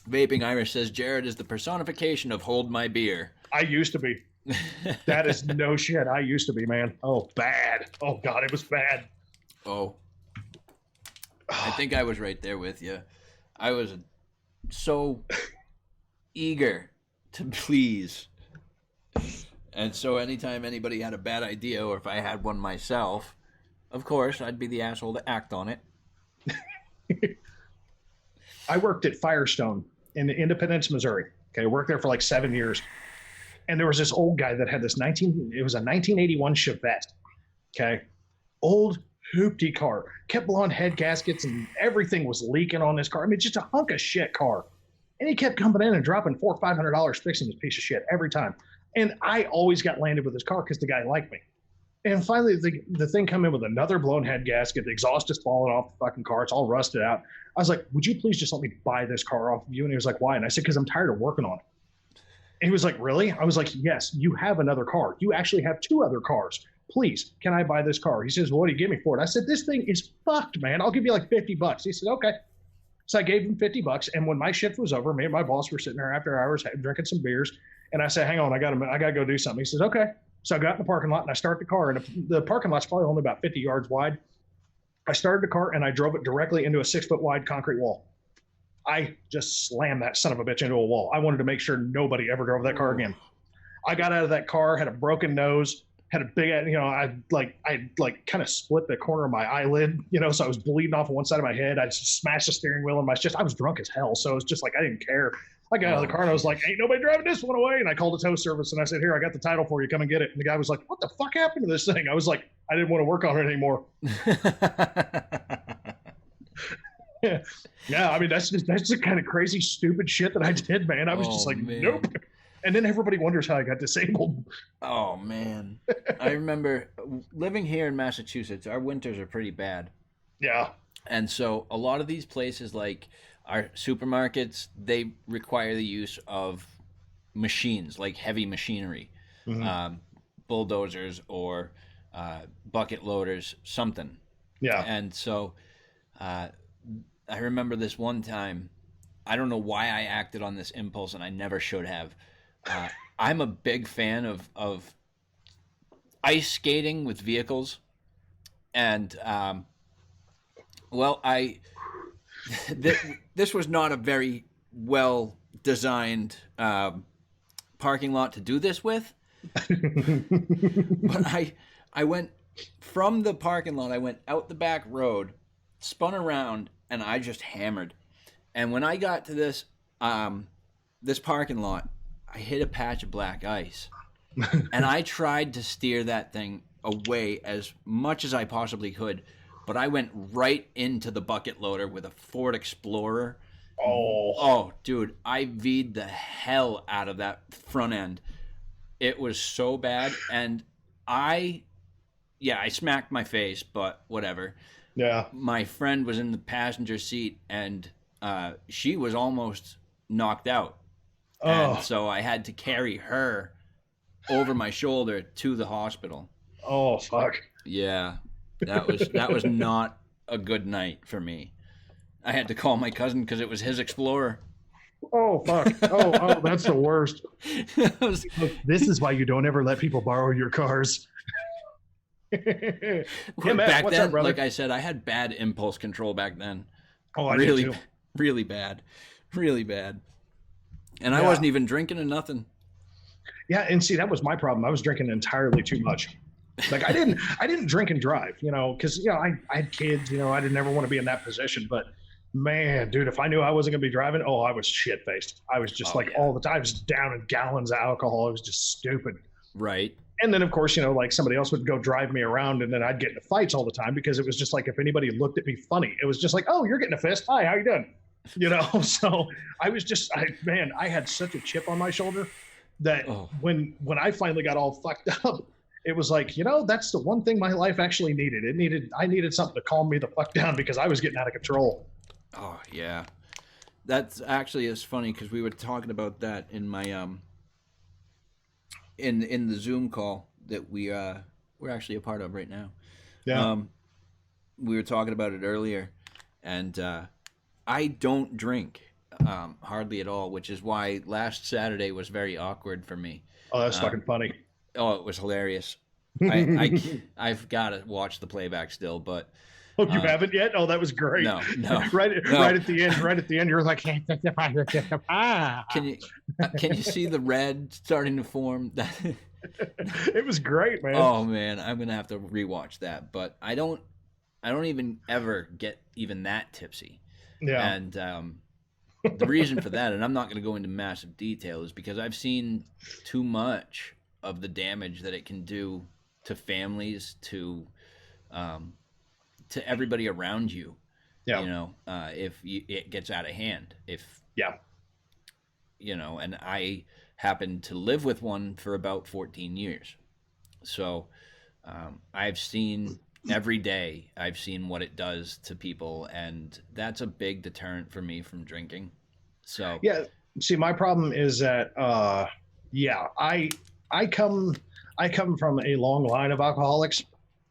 Vaping Irish says, Jared is the personification of hold my beer. I used to be. That is no shit. I used to be, man. Oh, bad. Oh, God, it was bad. Oh. I think I was right there with you. I was so eager to please. And so anytime anybody had a bad idea or if I had one myself, of course, I'd be the asshole to act on it. I worked at Firestone in Independence, Missouri. Okay, I worked there for like 7 years. And there was this old guy that had this it was a 1981 Chevette. Okay. Old hoopty car. Kept blowing head gaskets and everything was leaking on this car. I mean, just a hunk of shit car. And he kept coming in and dropping $400 or $500 fixing this piece of shit every time. And I always got landed with his car because the guy liked me. And finally, the thing come in with another blown head gasket. The exhaust is falling off the fucking car. It's all rusted out. I was like, would you please just let me buy this car off of you? And he was like, why? And I said, because I'm tired of working on it. And he was like, really? I was like, yes, you have another car. You actually have 2 other cars. Please, can I buy this car? He says, well, what do you give me for it? I said, this thing is fucked, man. I'll give you like $50. He said, okay. So I gave him $50. And when my shift was over, me and my boss were sitting there after hours drinking some beers. And I said, hang on, I got to go do something. He says, okay. So I got in the parking lot and I start the car. And the parking lot's probably only about 50 yards wide. I started the car and I drove it directly into a 6-foot wide concrete wall. I just slammed that son of a bitch into a wall. I wanted to make sure nobody ever drove that car again. I got out of that car, had a broken nose, had a big, I kind of split the corner of my eyelid, so I was bleeding off of one side of my head. I just smashed the steering wheel in my chest. I was drunk as hell. So it was just like, I didn't care. I got out of the car and I was like, ain't nobody driving this one away. And I called the tow service and I said, here, I got the title for you. Come and get it. And the guy was like, what the fuck happened to this thing? I was like, I didn't want to work on it anymore. Yeah, I mean, that's the kind of crazy, stupid shit that I did, man. I was just like, man. nope. And then everybody wonders how I got disabled. Oh, man. I remember living here in Massachusetts, our winters are pretty bad. Yeah. And so a lot of these places, like our supermarkets, they require the use of machines, like heavy machinery, bulldozers or bucket loaders, something. Yeah. And so I remember this one time, I don't know why I acted on this impulse and I never should have. I'm a big fan of ice skating with vehicles. And, this was not a very well designed parking lot to do this with. But I went from the parking lot. I went out the back road, spun around, and I just hammered. And when I got to this this parking lot, I hit a patch of black ice, and I tried to steer that thing away as much as I possibly could. But I went right into the bucket loader with a Ford Explorer. Oh, dude, I V'd the hell out of that front end. It was so bad, and I smacked my face, but whatever. Yeah. My friend was in the passenger seat, and she was almost knocked out. And so I had to carry her over my shoulder to the hospital. Oh, fuck. Yeah. That was not a good night for me. I had to call my cousin because it was his Explorer. Oh, fuck. Oh, that's the worst. Look, this is why you don't ever let people borrow your cars. Hey, Matt, back what's then, up, brother? like I said, I had bad impulse control back then. Oh, I really, did too. really bad. Really bad. And I wasn't even drinking or nothing. Yeah, and see, that was my problem. I was drinking entirely too much. Like I didn't drink and drive, because I had kids, I didn't ever want to be in that position. But man, dude, if I knew I wasn't gonna be driving, I was shit faced. I was just all the time, I was down in gallons of alcohol. It was just stupid. Right. And then of course, like somebody else would go drive me around, and then I'd get into fights all the time because it was just like if anybody looked at me funny, it was just like, oh, you're getting a fist. Hi, how you doing? So I was just, I had such a chip on my shoulder that when I finally got all fucked up, it was like, that's the one thing my life actually needed. I needed something to calm me the fuck down because I was getting out of control. Oh yeah, that's actually is funny because we were talking about that in my in the Zoom call that we're actually a part of right now. Yeah. We were talking about it earlier, and I don't drink hardly at all, which is why last Saturday was very awkward for me. Oh, that's fucking funny. Oh, it was hilarious. I've got to watch the playback still, but you haven't yet? Oh, that was great. No. right at the end, you're like, can you see the red starting to form? It was great, man. Oh man, I'm gonna have to rewatch that. But I don't even ever get even that tipsy. Yeah. And the reason for that, and I'm not gonna go into massive detail, is because I've seen too much of the damage that it can do to families, to everybody around you. Yeah. If it gets out of hand, and I happened to live with one for about 14 years. So I've seen every day, I've seen what it does to people, and that's a big deterrent for me from drinking. So yeah, see, my problem is that I come from a long line of alcoholics,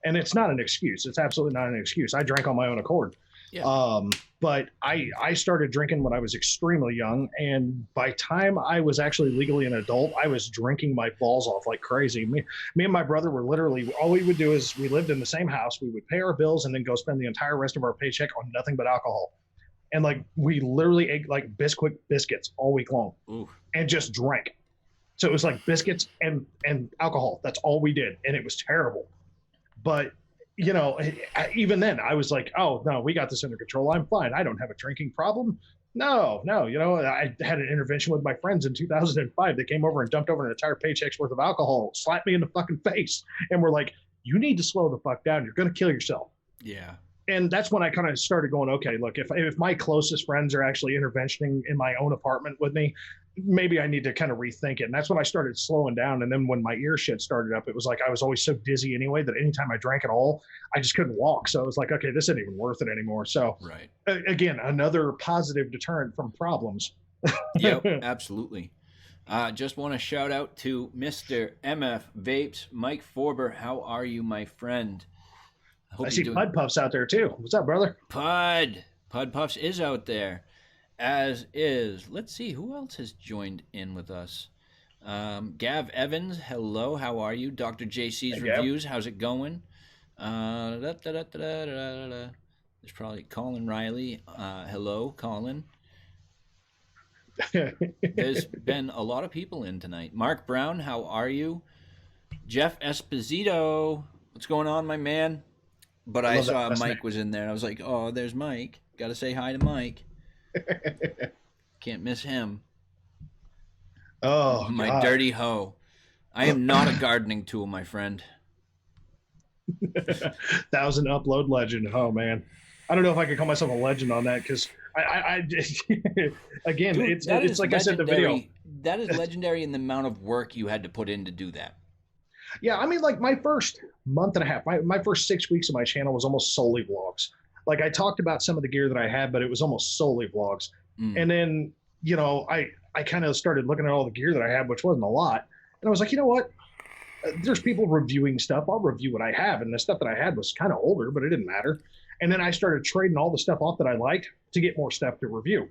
and it's not an excuse. It's absolutely not an excuse. I drank on my own accord. Yeah. But I started drinking when I was extremely young, and by time I was actually legally an adult, I was drinking my balls off like crazy. Me and my brother were literally, all we would do is we lived in the same house. We would pay our bills and then go spend the entire rest of our paycheck on nothing but alcohol. And like we literally ate like biscuits all week long. Ooh. And just drank. So it was like biscuits and alcohol. That's all we did. And it was terrible. But, even then I was like, oh, no, we got this under control. I'm fine. I don't have a drinking problem. No. I had an intervention with my friends in 2005. They came over and dumped over an entire paycheck's worth of alcohol, slapped me in the fucking face. And we're like, you need to slow the fuck down. You're going to kill yourself. Yeah. And that's when I kind of started going, okay, look, if my closest friends are actually interventioning in my own apartment with me, maybe I need to kind of rethink it. And that's when I started slowing down. And then when my ear shit started up, it was like I was always so dizzy anyway that anytime I drank at all, I just couldn't walk. So I was like, okay, this isn't even worth it anymore. So right. Again, another positive deterrent from problems. Yep, absolutely. Just want to shout out to Mr. MF Vapes, Mike Forber. How are you, my friend? I see Pud Puffs out there too. What's up, brother? Pud Puffs is out there, as is. Let's see who else has joined in with us. Gav Evans, hello. How are you? Dr. JC's Hey, Reviews. How's it going? There's probably Colin Riley. Hello, Colin. There's been a lot of people in tonight. Mark Brown, how are you? Jeff Esposito, what's going on, my man? But I saw Mike was in there, and I was like, oh, there's Mike. Got to say hi to Mike. Can't miss him. Oh, my God. dirty hoe. I am not a gardening tool, my friend. 1,000 upload legend. Oh, man. I don't know if I could call myself a legend on that because I again, Dude, it's like I said in the video. That is legendary in the amount of work you had to put in to do that. Yeah, I mean, like my first month and a half, my first 6 weeks of my channel was almost solely vlogs. Like I talked about some of the gear that I had, but it was almost solely vlogs. And then, I kind of started looking at all the gear that I had, which wasn't a lot. And I was like, you know what? There's people reviewing stuff. I'll review what I have. And the stuff that I had was kind of older, but it didn't matter. And then I started trading all the stuff off that I liked to get more stuff to review.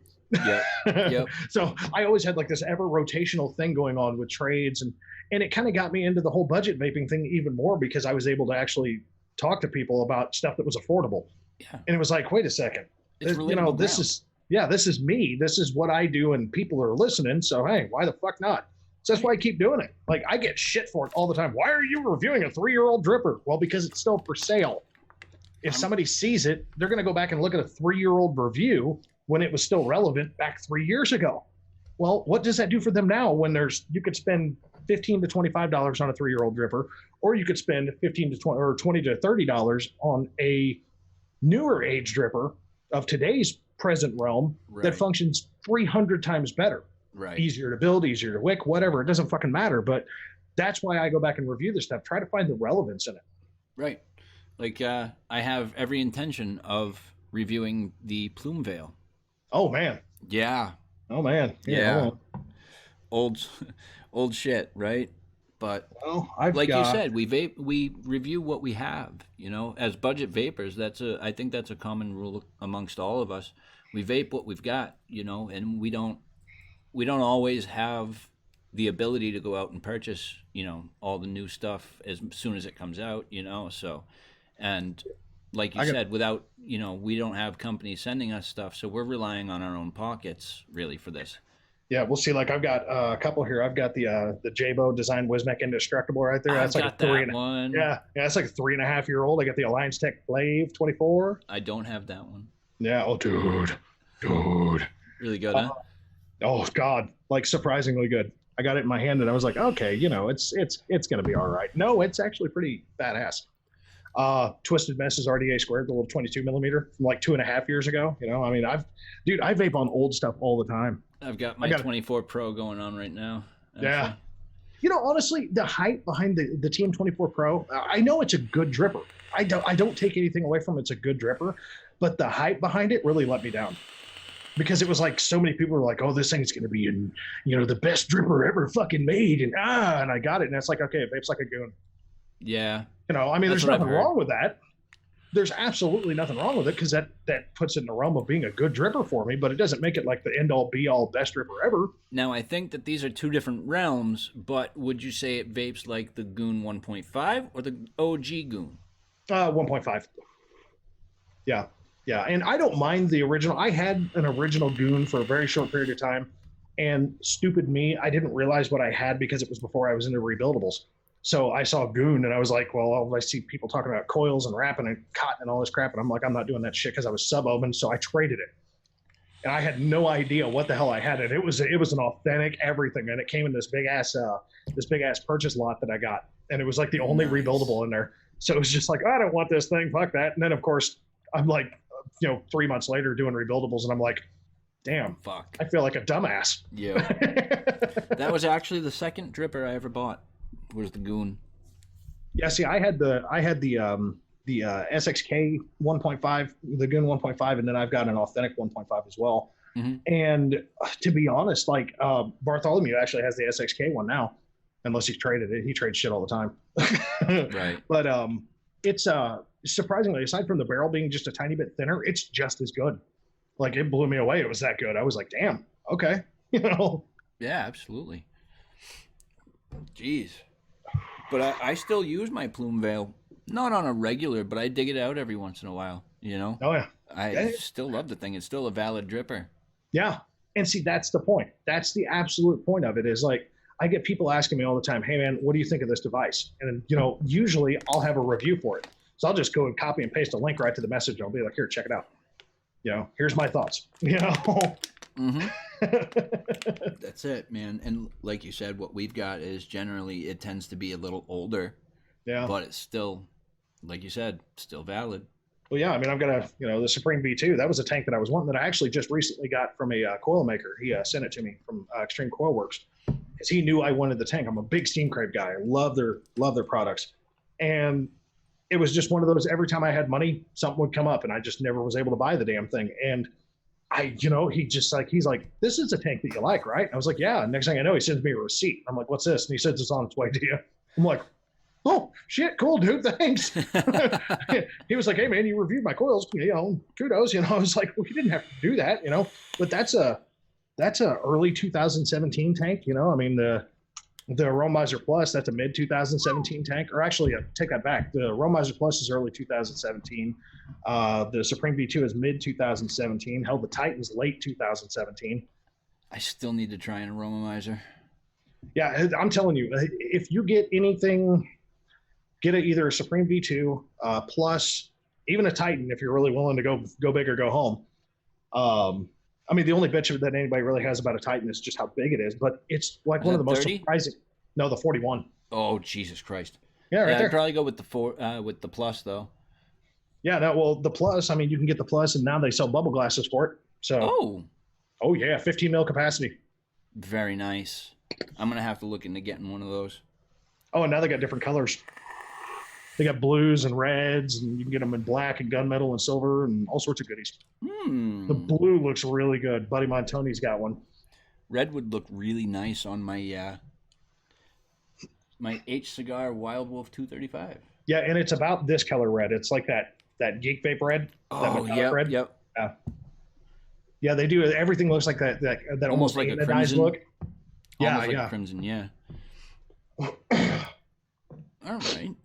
Yep. So I always had like this ever rotational thing going on with trades. And it kind of got me into the whole budget vaping thing even more because I was able to actually talk to people about stuff that was affordable. Yeah. And it was like, wait a second, this is me. This is what I do. And people are listening. So, hey, why the fuck not? So that's why I keep doing it. Like I get shit for it all the time. Why are you reviewing a 3-year-old dripper? Well, because it's still for sale. If somebody sees it, they're going to go back and look at a 3-year-old review when it was still relevant back 3 years ago. Well, what does that do for them now when you could spend $15 to $25 on a 3-year-old dripper, or you could spend $15 to 20 or $20 to $30 on a newer age dripper of today's present realm that functions 300 times better. Right. Easier to build, easier to wick, whatever. It doesn't fucking matter. But that's why I go back and review this stuff. Try to find the relevance in it. Right. Like I have every intention of reviewing the plume veil. Oh man. Yeah. Oh man. Yeah. Old shit, right? But well, you said, we review what we have. As budget vapors, I think that's a common rule amongst all of us. We vape what we've got, and we don't always have the ability to go out and purchase, all the new stuff as soon as it comes out, so, and like you said, without, we don't have companies sending us stuff, so we're relying on our own pockets really for this. Yeah, we'll see. Like I've got a couple here. I've got the Jabo Design Wismec Indestructible right there. That's like a one. Yeah, that's like a 3.5-year-old. I got the Alliance Tech Blave 24. I don't have that one. Yeah. Oh, dude. Really good, huh? Oh God, like surprisingly good. I got it in my hand and I was like, okay, it's gonna be all right. No, it's actually pretty badass. Twisted Messes RDA squared, the little 22 millimeter from like 2.5 years ago. I mean, I vape on old stuff all the time. I've got my 24 Pro going on right now. Actually. Yeah. Honestly, the hype behind the TM24 Pro, I know it's a good dripper. I don't take anything away from it's a good dripper, but the hype behind it really let me down. Because it was like so many people were like, oh, this thing's going to be the best dripper ever fucking made. And I got it. And it's like, okay, it vapes like a goon. Yeah. I mean, there's nothing wrong with that. There's absolutely nothing wrong with it because that puts it in the realm of being a good dripper for me, but it doesn't make it like the end all be all best dripper ever. Now, I think that these are two different realms, but would you say it vapes like the Goon 1.5 or the OG Goon? 1.5. Yeah. Yeah. And I don't mind the original. I had an original Goon for a very short period of time, and stupid me, I didn't realize what I had because it was before I was into rebuildables. So I saw Goon and I was like, well, I see people talking about Coilz and wrapping and cotton and all this crap. And I'm like, I'm not doing that shit because I was sub-open. So I traded it. And I had no idea what the hell I had. And it was an authentic everything. And it came in this big ass purchase lot that I got. And it was like the only rebuildable in there. So it was just like, I don't want this thing. Fuck that. And then of course I'm like, 3 months later doing rebuildables. And I'm like, damn, fuck, I feel like a dumbass. Yeah. That was actually the second dripper I ever bought. Was the Goon. Yeah, see, I had the SXK 1.5, the Goon 1.5, and then I've got an authentic 1.5 as well. Mm-hmm. And to be honest, like Bartholomew actually has the SXK one now, unless he traded it. He trades shit all the time. Right. But it's surprisingly, aside from the barrel being just a tiny bit thinner, it's just as good. Like it blew me away. It was that good. I was like, damn, okay, Yeah, absolutely. Jeez. But I still use my plume veil. Not on a regular, but I dig it out every once in a while, Oh, yeah. I still love the thing. It's still a valid dripper. Yeah. And see, that's the point. That's the absolute point of it is like, I get people asking me all the time, hey man, what do you think of this device? And usually I'll have a review for it. So I'll just go and copy and paste a link right to the message. I'll be like, here, check it out. Here's my thoughts, Mm-hmm. That's it, man. And like you said, what we've got is generally, it tends to be a little older, but it's still, like you said, still valid. Well, yeah, I mean, I've got the Supreme V2. That was a tank that I was wanting that I actually just recently got from a coil maker. He sent it to me from Extreme Coil Works because he knew I wanted the tank. I'm a big Steam Crate guy. I love their products. And it was just one of those, every time I had money, something would come up and I just never was able to buy the damn thing. And he's like, this is a tank that you like, right? And I was like, yeah. And next thing I know, he sends me a receipt. I'm like, what's this? And he says it's on its way to you. I'm like, oh shit, cool, dude, thanks. He was like, hey man, you reviewed my coils, kudos. I was like, well, you didn't have to do that, but that's a early 2017 tank. I mean, the Romizer Plus, that's a mid 2017 tank, or actually take that back. The Romizer Plus is early 2017. The Supreme V2 is mid 2017. Hell, the Titan's late 2017. I still need to try an aromizer. Yeah, I'm telling you, if you get anything, get either a Supreme V2 plus, even a Titan if you're really willing to go big or go home. I mean, the only bitch that anybody really has about a Titan is just how big it is, but it's like one of the most 30? surprising. No, the 41. Oh, Jesus Christ! Yeah, right there. I'd probably go with with the Plus though. Yeah, no, well, the Plus. I mean, you can get the Plus, and now they sell bubble glasses for it. So. Oh yeah, 15 mil capacity. Very nice. I'm gonna have to look into getting one of those. Oh, and now they got different colors. They got blues and reds, and you can get them in black and gunmetal and silver and all sorts of goodies. The blue looks really good. Buddy mine, Tony's got one. Red would look really nice on my my H Cigar Wild Wolf 235. Yeah, and it's about this color red. It's like that Geek Vape red. Oh, yep, red. Yep. Yeah, they do. Everything looks like that almost like a crimson. Nice look. Yeah, almost like a crimson. Yeah. All right.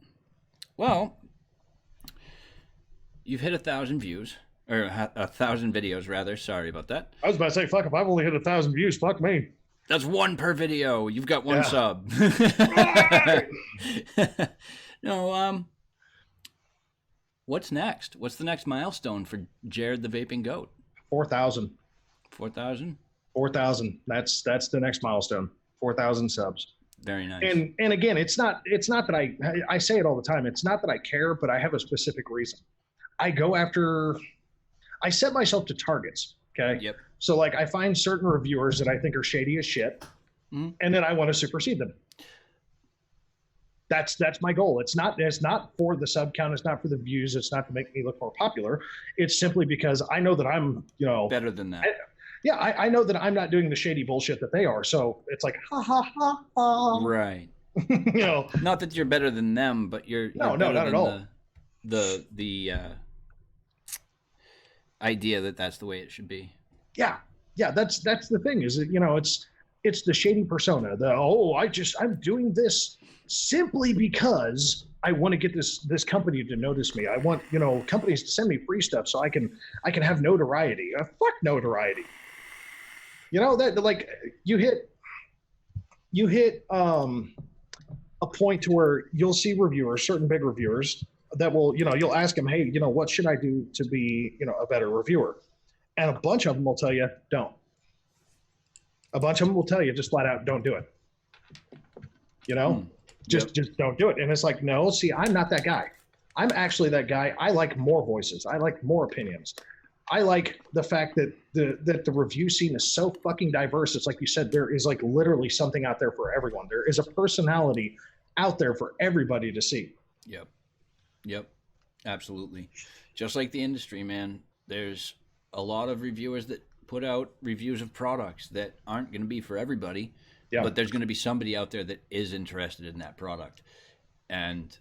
Well, you've hit 1,000 views, or 1,000 videos, rather. Sorry about that. I was about to say, fuck, if I've only hit 1,000 views, fuck me. That's one per video. You've got one sub. No, what's next? What's the next milestone for Jared the Vaping Goat? 4,000. 4,000? 4,000. That's the next milestone. 4,000 subs. Very nice. And again, it's not that I say it all the time. It's not that I care, but I have a specific reason. I set myself to targets. Okay. Yep. So like I find certain reviewers that I think are shady as shit, and then I want to supersede them. That's my goal. It's not for the sub count. It's not for the views. It's not to make me look more popular. It's simply because I know that I'm, better than that. I know that I'm not doing the shady bullshit that they are. So it's like, ha, ha, ha, ha. Right. Not that you're better than them, but you're not at all. The idea that that's the way it should be. Yeah. That's the thing is that, it's the shady persona. I'm doing this simply because I want to get this company to notice me. I want, companies to send me free stuff so I can have notoriety. Fuck notoriety. That like you hit a point to where you'll see reviewers, certain big reviewers that will, you'll ask them, hey, what should I do to be, a better reviewer? And a bunch of them will tell you, don't. A bunch of them will tell you just flat out, don't do it. Just don't do it. And it's like, no, see, I'm not that guy. I'm actually that guy. I like more voices. I like more opinions. I like the fact that the review scene is so fucking diverse. It's like you said, there is like literally something out there for everyone. There is a personality out there for everybody to see. Yep. Absolutely. Just like the industry, man, there's a lot of reviewers that put out reviews of products that aren't going to be for everybody, but there's going to be somebody out there that is interested in that product. And,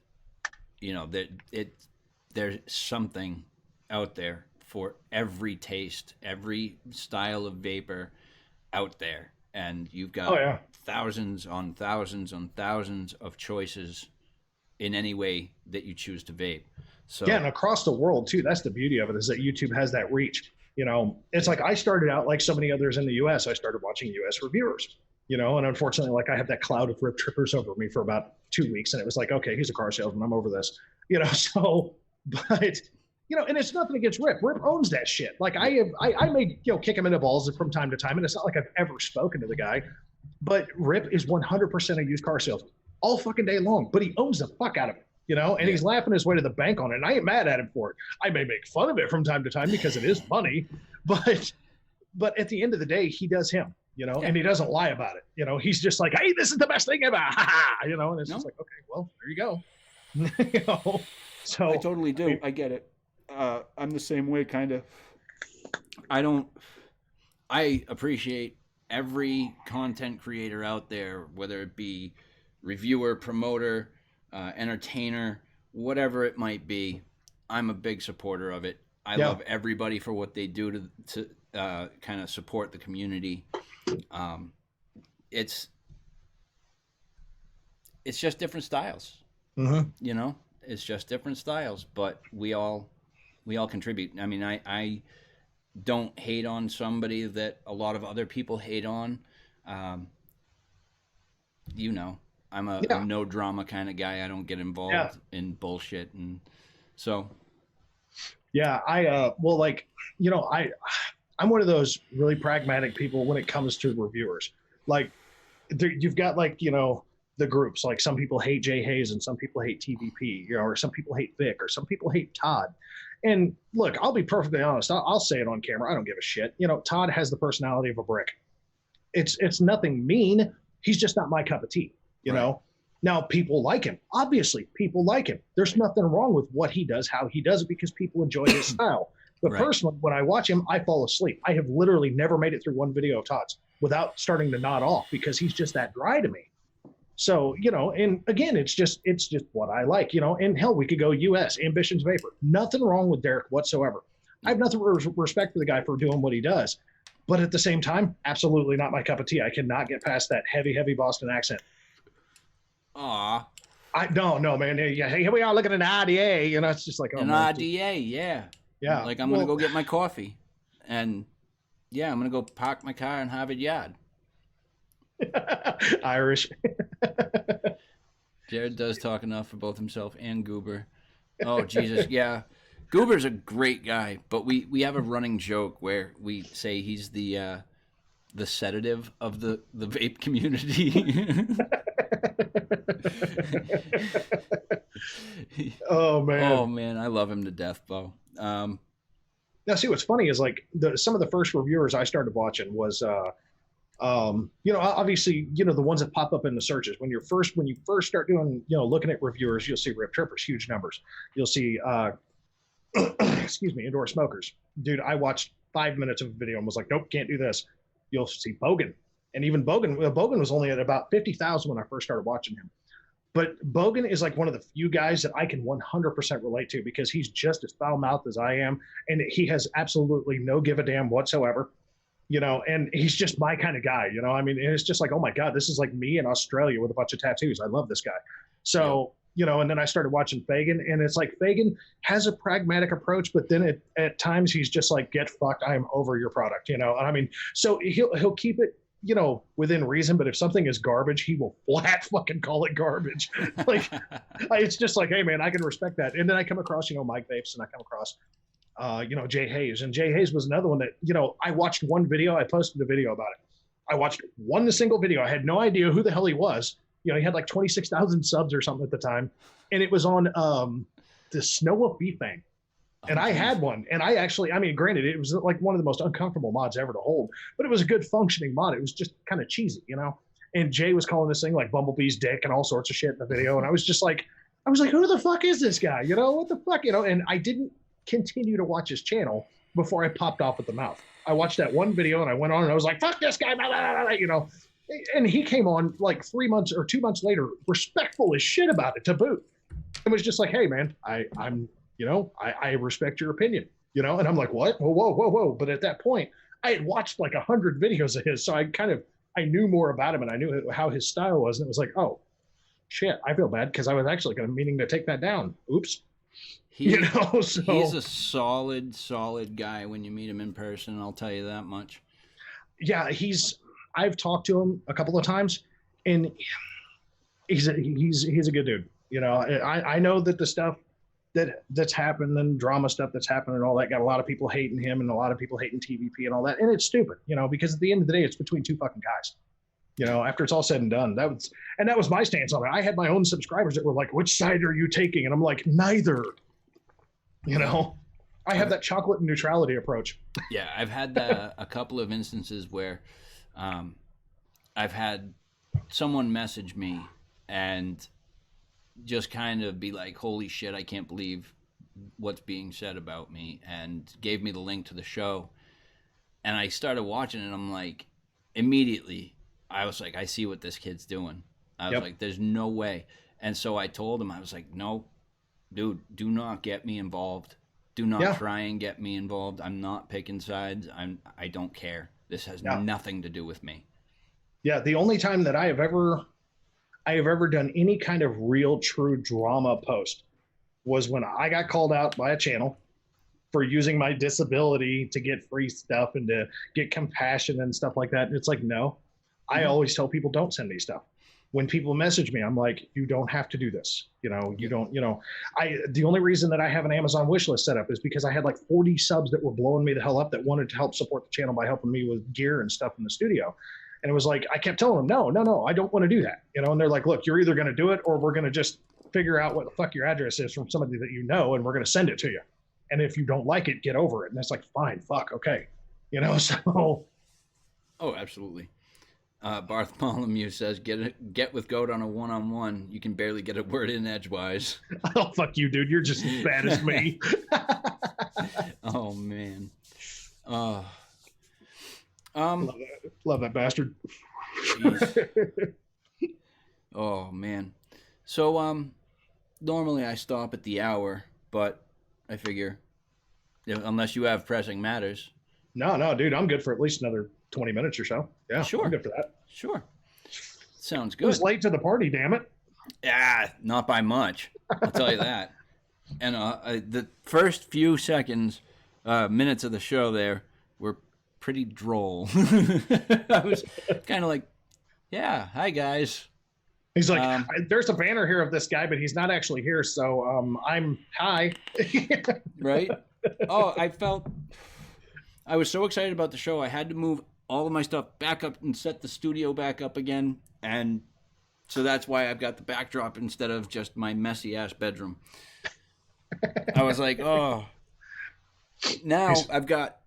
there's something out there for every taste, every style of vapor out there. And you've got thousands on thousands on thousands of choices in any way that you choose to vape. So yeah, and across the world too. That's the beauty of it, is that YouTube has that reach. You know, it's like I started out like so many others in the US. I started watching US reviewers, you know, and unfortunately, like I had that cloud of rip trippers over me for about 2 weeks, and it was like, okay, he's a car salesman. I'm over this, you know. So, but you know, and it's nothing against Rip. Rip owns that shit. Like I may, you know, kick him in the balls from time to time, and it's not like I've ever spoken to the guy, but Rip is 100% a used car salesman all fucking day long. But he owns the fuck out of it, you know, and he's laughing his way to the bank on it. And I ain't mad at him for it. I may make fun of it from time to time because it is funny, but at the end of the day, he does him, you know, and he doesn't lie about it. You know, he's just like, hey, this is the best thing ever, you know, and it's just like, okay, well, there you go. You know, so I totally do. I get it. I'm the same way, kind of. I appreciate every content creator out there, whether it be reviewer, promoter, entertainer, whatever it might be. I'm a big supporter of it. I love everybody for what they do to kind of support the community. It's just different styles, you know. It's just different styles, but we all contribute. I mean, I don't hate on somebody that a lot of other people hate on. You know, I'm a no drama kind of guy. I don't get involved in bullshit, and so. Yeah, well, like, you know, I'm one of those really pragmatic people when it comes to reviewers. Like, you've got, like, you know, the groups, like some people hate Jay Hayes and some people hate TVP, you know, or some people hate Vic, or some people hate Todd. And look, I'll be perfectly honest. I'll say it on camera. I don't give a shit. You know, Todd has the personality of a brick. It's nothing mean. He's just not my cup of tea, you know? Now, people like him. Obviously, people like him. There's nothing wrong with what he does, how he does it, because people enjoy his style. But personally, when I watch him, I fall asleep. I have literally never made it through one video of Todd's without starting to nod off, because he's just that dry to me. So, you know, and again, it's just what I like, you know. And hell, we could go US, Ambitions Vapor. Nothing wrong with Derek whatsoever. I have nothing but respect for the guy for doing what he does. But at the same time, absolutely not my cup of tea. I cannot get past that heavy Boston accent. Aw. No, man. Yeah, hey, here we are looking at an IDA. You know, it's just like, oh, an IDA, yeah. Like, I'm gonna go get my coffee, and I'm gonna go park my car in Harvard Yard. Irish. Jared does talk enough for both himself and Goober. Oh Jesus, yeah. Goober's a great guy, but we have a running joke where we say he's the sedative of the vape community. Oh man, I love him to death, Bo. Now, see, what's funny is, like, some of the first reviewers I started watching was, you know, obviously, you know, the ones that pop up in the searches when you first start doing, you know, looking at reviewers, you'll see Rip Trippers, huge numbers. You'll see, excuse me, Indoor Smokers. Dude, I watched 5 minutes of a video and was like, nope, can't do this. You'll see Bogan. And even Bogan was only at about 50,000 when I first started watching him. But Bogan is like one of the few guys that I can 100% relate to, because he's just as foul-mouthed as I am, and he has absolutely no give a damn whatsoever, you know, and he's just my kind of guy, you know. I mean, it's just like, oh my God, this is like me in Australia with a bunch of tattoos. I love this guy. So, you know, and then I started watching Fagan, and it's like Fagan has a pragmatic approach, but then at times he's just like, get fucked, I am over your product, you know. And I mean, so he'll keep it, you know, within reason, but if something is garbage, he will flat fucking call it garbage. Like, it's just like, hey man, I can respect that. And then I come across, you know, Mike Vapes, and I come across, you know, Jay Hayes. And Jay Hayes was another one that, you know, I watched one video, I posted a video about it. I watched one single video. I had no idea who the hell he was. You know, he had like 26,000 subs or something at the time. And it was on the Snow Beef thing. And I had one, and I actually, I mean, granted, it was like one of the most uncomfortable mods ever to hold, but it was a good functioning mod. It was just kind of cheesy, you know? And Jay was calling this thing like Bumblebee's dick and all sorts of shit in the video. And I was just like, who the fuck is this guy? You know, what the fuck, you know? And I didn't continue to watch his channel before I popped off at the mouth. I watched that one video and I went on and I was like, fuck this guy, blah, blah, blah, blah, you know? And he came on like 3 months or 2 months later, respectful as shit about it to boot. It was just like, hey man, I'm, you know, I respect your opinion, you know? And I'm like, what? Whoa. But at that point, I had watched like 100 videos of his. So I knew more about him, and I knew how his style was. And it was like, oh, shit, I feel bad, because I was actually meaning to take that down. Oops. You know, so he's a solid guy when you meet him in person. I'll tell you that much. yeah, I've talked to him a couple of times, and he's a good dude. You know, I know that the stuff that's happened and drama stuff that's happened and all that got a lot of people hating him and a lot of people hating TVP and all that, and it's stupid, you know, because at the end of the day, it's between two fucking guys. You know, after it's all said and done, that was my stance on it. I had my own subscribers that were like, "Which side are you taking?" And I'm like, "Neither." You know, I have that chocolate neutrality approach. Yeah, I've had a couple of instances where I've had someone message me and just kind of be like, holy shit, I can't believe what's being said about me, and gave me the link to the show. And I started watching it, and I'm like, immediately, I was like, I see what this kid's doing. I was like, there's no way. And so I told him, I was like, no, dude, do not get me involved. Do not try and get me involved. I'm not picking sides. I don't care. This has nothing to do with me. Yeah, the only time that I have ever done any kind of real true drama post was when I got called out by a channel for using my disability to get free stuff and to get compassion and stuff like that. And it's like, no, I always tell people, don't send me stuff. When people message me, I'm like, you don't have to do this. You know, you don't, you know, the only reason that I have an Amazon wish list set up is because I had like 40 subs that were blowing me the hell up that wanted to help support the channel by helping me with gear and stuff in the studio. And it was like, I kept telling them, no, I don't want to do that. You know, and they're like, look, you're either going to do it or we're going to just figure out what the fuck your address is from somebody that you know, and we're going to send it to you. And if you don't like it, get over it. And it's like, fine, fuck, okay. You know, so. Oh, absolutely. Bartholomew says, get with Goat on a one-on-one. You can barely get a word in edgewise. Oh, fuck you, dude. You're just as bad as me. Oh, man. Love that bastard. Oh, man. So, normally I stop at the hour, but I figure, unless you have pressing matters. No, dude, I'm good for at least another 20 minutes or so. Yeah, sure. I'm good for that. Sure. Sounds good. It was late to the party, damn it. Yeah, not by much. I'll tell you that. And the first few minutes of the show there were pretty droll. I was kind of like, yeah, hi, guys. He's like, there's a banner here of this guy, but he's not actually here, so I'm hi. Right? Oh, I was so excited about the show, I had to move all of my stuff back up and set the studio back up again, and so that's why I've got the backdrop instead of just my messy-ass bedroom. I was like, oh. Now I've got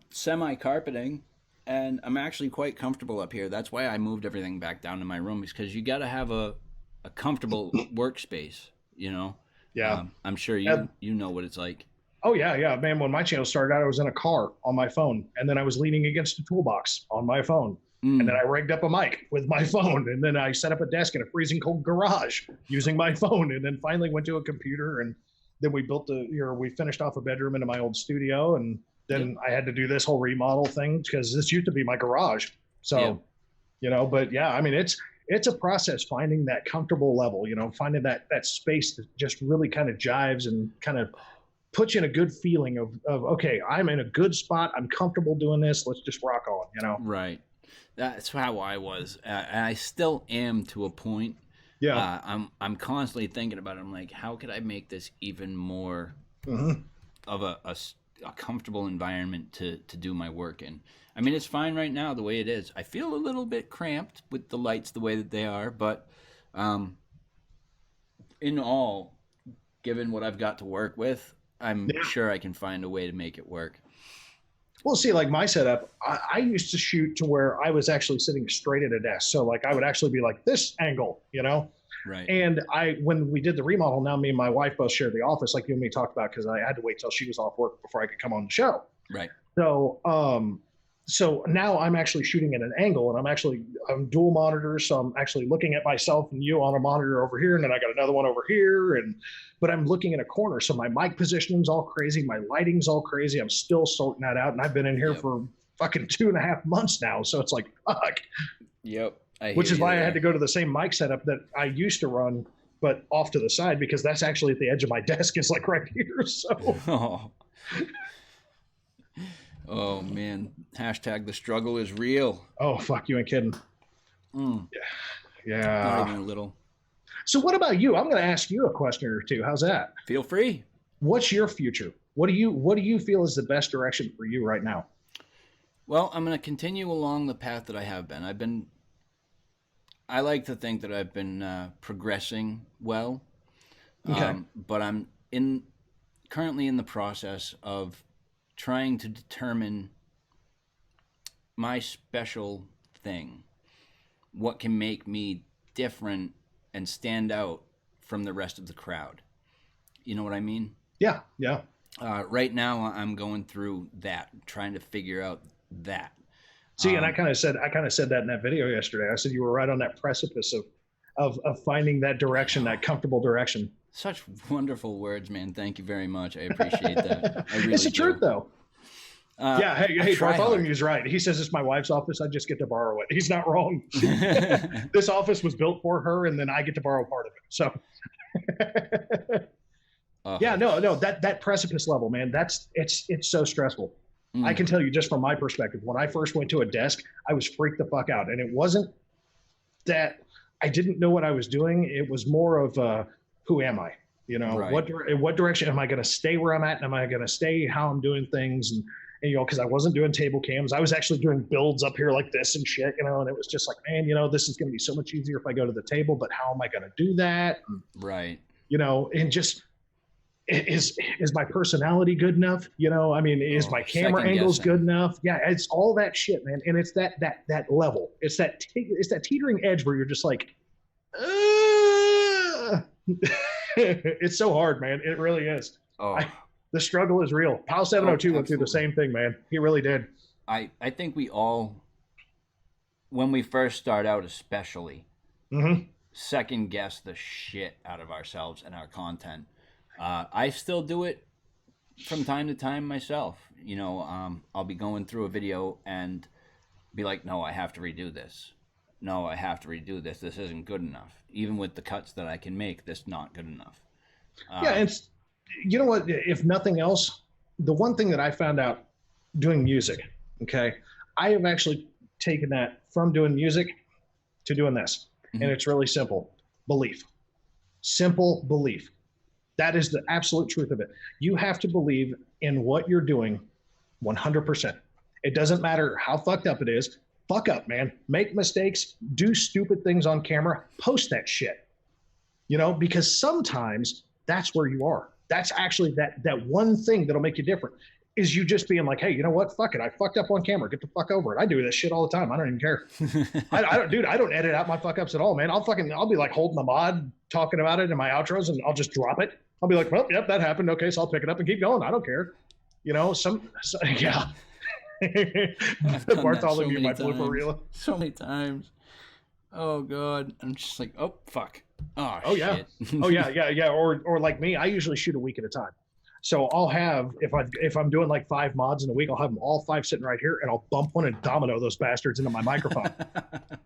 semi-carpeting, and I'm actually quite comfortable up here. That's why I moved everything back down to my room, because you got to have a comfortable workspace, you know? Yeah. I'm sure you know what it's like. Oh, yeah, man. When my channel started out, I was in a car on my phone, and then I was leaning against a toolbox on my phone. And then I rigged up a mic with my phone, and then I set up a desk in a freezing cold garage using my phone, and then finally went to a computer, and then we we finished off a bedroom into my old studio, and then I had to do this whole remodel thing because this used to be my garage. So, you know, but yeah, I mean, it's a process finding that comfortable level, you know, finding that space that just really kind of jives and kind of puts you in a good feeling of okay, I'm in a good spot. I'm comfortable doing this. Let's just rock on, you know? Right. That's how I was. And I still am to a point. Yeah. I'm constantly thinking about it. I'm like, how could I make this even more of a comfortable environment to do my work in? I mean, it's fine right now the way it is. I feel a little bit cramped with the lights the way that they are, but in all, given what I've got to work with, I'm sure I can find a way to make it work. Well, see, like my setup, I used to shoot to where I was actually sitting straight at a desk. So like I would actually be like this angle, you know? Right. And when we did the remodel, now me and my wife both share the office like you and me talked about, because I had to wait till she was off work before I could come on the show. Right. So now I'm actually shooting at an angle, and I'm dual monitors. So I'm actually looking at myself and you on a monitor over here. And then I got another one over here. But I'm looking in a corner. So my mic positioning's all crazy. My lighting's all crazy. I'm still sorting that out. And I've been in here for fucking 2.5 months now. So it's like, fuck. Yep. Which is why I had to go to the same mic setup that I used to run but off to the side because that's actually at the edge of my desk. It's like right here. So. Oh. Oh man. Hashtag the struggle is real. Oh fuck, you ain't kidding. Mm. Yeah. Not even a little. So what about you? I'm going to ask you a question or two. How's that? Feel free. What's your future? What do you feel is the best direction for you right now? Well, I'm going to continue along the path that I have been. I like to think that I've been progressing well. Okay. But I'm currently in the process of trying to determine my special thing. What can make me different and stand out from the rest of the crowd. You know what I mean? Yeah. Right now, I'm going through that, trying to figure out that. See, and I kind of said that in that video yesterday. I said you were right on that precipice of finding that direction, that comfortable direction. Such wonderful words, man. Thank you very much. I appreciate that. I really It's the truth, though. Yeah. Hey, Bartholomew's right. He says it's my wife's office. I just get to borrow it. He's not wrong. This office was built for her, and then I get to borrow part of it. So. Yeah, no, that precipice level, man, it's so stressful. I can tell you just from my perspective, when I first went to a desk, I was freaked the fuck out. And it wasn't that I didn't know what I was doing. It was more of who am I? You know, Right. what direction am I going to stay where I'm at? And am I going to stay how I'm doing things? And you know, because I wasn't doing table cams. I was actually doing builds up here like this and shit, you know, and it was just like, man, you know, this is going to be so much easier if I go to the table, but how am I going to do that? And, Right. you know, and just is my personality good enough? You know, I mean, is my camera angles good enough? Yeah, it's all that shit, man. And it's that level. It's that teetering edge where you're just like, it's so hard, man. It really is. Oh, The struggle is real. Pal 702 went through the same thing, man. He really did. I think we all, when we first start out especially, second guess the shit out of ourselves and our content. I still do it from time to time myself. You know, I'll be going through a video and be like, no, I have to redo this. No, I have to redo this. This isn't good enough. Even with the cuts that I can make, this not good enough. Yeah, it's, you know what, if nothing else, the one thing that I found out doing music, okay, I have actually taken that from doing music to doing this. And it's really simple. Belief. Simple belief. That is the absolute truth of it. You have to believe in what you're doing 100%. It doesn't matter how fucked up it is. Fuck up, man. Make mistakes. Do stupid things on camera. Post that shit. You know, because sometimes that's where you are. That's actually that one thing that'll make you different is you just being like, hey, you know what? Fuck it. I fucked up on camera. Get the fuck over it. I do this shit all the time. I don't even care. I don't edit out my fuck ups at all, man. I'll be like holding the mod, talking about it in my outros, and I'll just drop it. I'll be like, well, yep, that happened. Okay, so I'll pick it up and keep going. I don't care. You know, yeah. Bartholomew, my blooper reel. So many times. Oh God, I'm just like, oh fuck. Oh yeah. Shit. Oh yeah. Or like me, I usually shoot a week at a time. So I'll have, if I'm doing like 5 mods in a week, I'll have them all 5 sitting right here, and I'll bump one and domino those bastards into my microphone.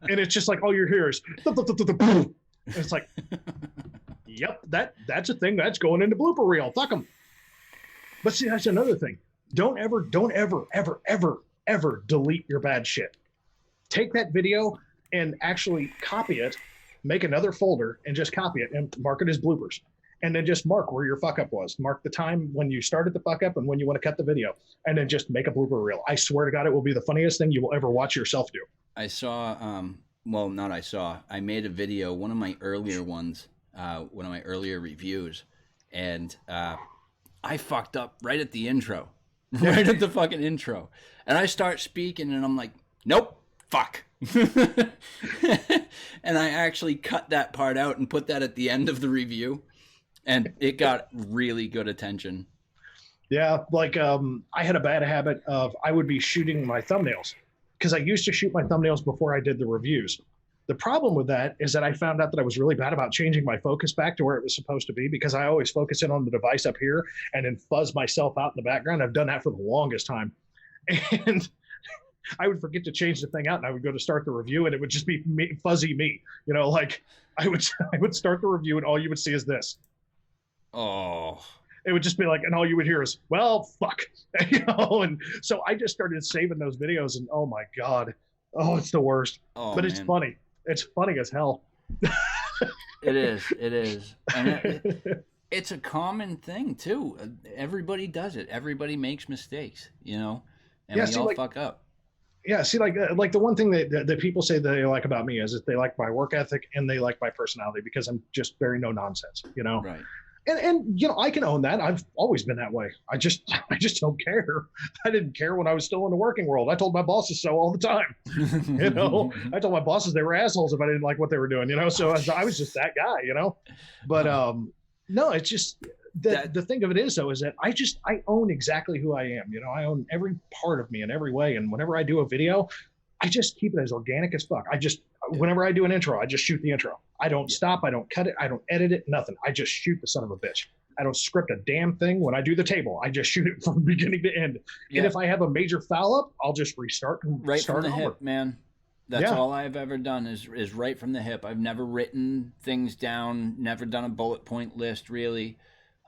And it's just like all you hear is boom. And it's like, yep, that's a thing that's going into blooper reel. Fuck them. But see, that's another thing. Don't ever delete your bad shit. Take that video and actually copy it, make another folder and just copy it and mark it as bloopers. And then just mark where your fuck up was. Mark the time when you started the fuck up and when you want to cut the video. And then just make a blooper reel. I swear to God, it will be the funniest thing you will ever watch yourself do. I saw, I made a video, one of my earlier ones, one of my earlier reviews, and I fucked up right at the intro. Right at the fucking intro. And I start speaking and I'm like, nope, fuck. And I actually cut that part out and put that at the end of the review. And it got really good attention. Yeah, like I had a bad habit of I would be shooting my thumbnails because I used to shoot my thumbnails before I did the reviews. The problem with that is that I found out that I was really bad about changing my focus back to where it was supposed to be because I always focus in on the device up here and then fuzz myself out in the background. I've done that for the longest time. And I would forget to change the thing out, and I would go to start the review, and it would just be me, fuzzy me. You know, like I would start the review, and all you would see is this. Oh. It would just be like, and all you would hear is, well, fuck. You know, and so I just started saving those videos, and oh my God. Oh, it's the worst. Oh, but it's man. funny. It's funny as hell. It is. It is. And it's a common thing, too. Everybody does it. Everybody makes mistakes, you know? And we all fuck up. Yeah, see, like the one thing that people say that they like about me is that they like my work ethic and they like my personality because I'm just very no nonsense, you know? Right. And you know, I can own that. I've always been that way. I just don't care. I didn't care when I was still in the working world. I told my bosses so all the time. You know, I told my bosses they were assholes if I didn't like what they were doing, you know? So I was just that guy, you know? But no, it's just the thing of it is though, is that I own exactly who I am. You know, I own every part of me in every way. And whenever I do a video, I just keep it as organic as fuck. Whenever I do an intro, I just shoot the intro. I don't stop. I don't cut it. I don't edit it. Nothing. I just shoot the son of a bitch. I don't script a damn thing. When I do the table, I just shoot it from beginning to end. Yeah. And if I have a major foul up, I'll just restart and right start from the over. hip, man. That's all I've ever done is right from the hip. I've never written things down, never done a bullet point list, really.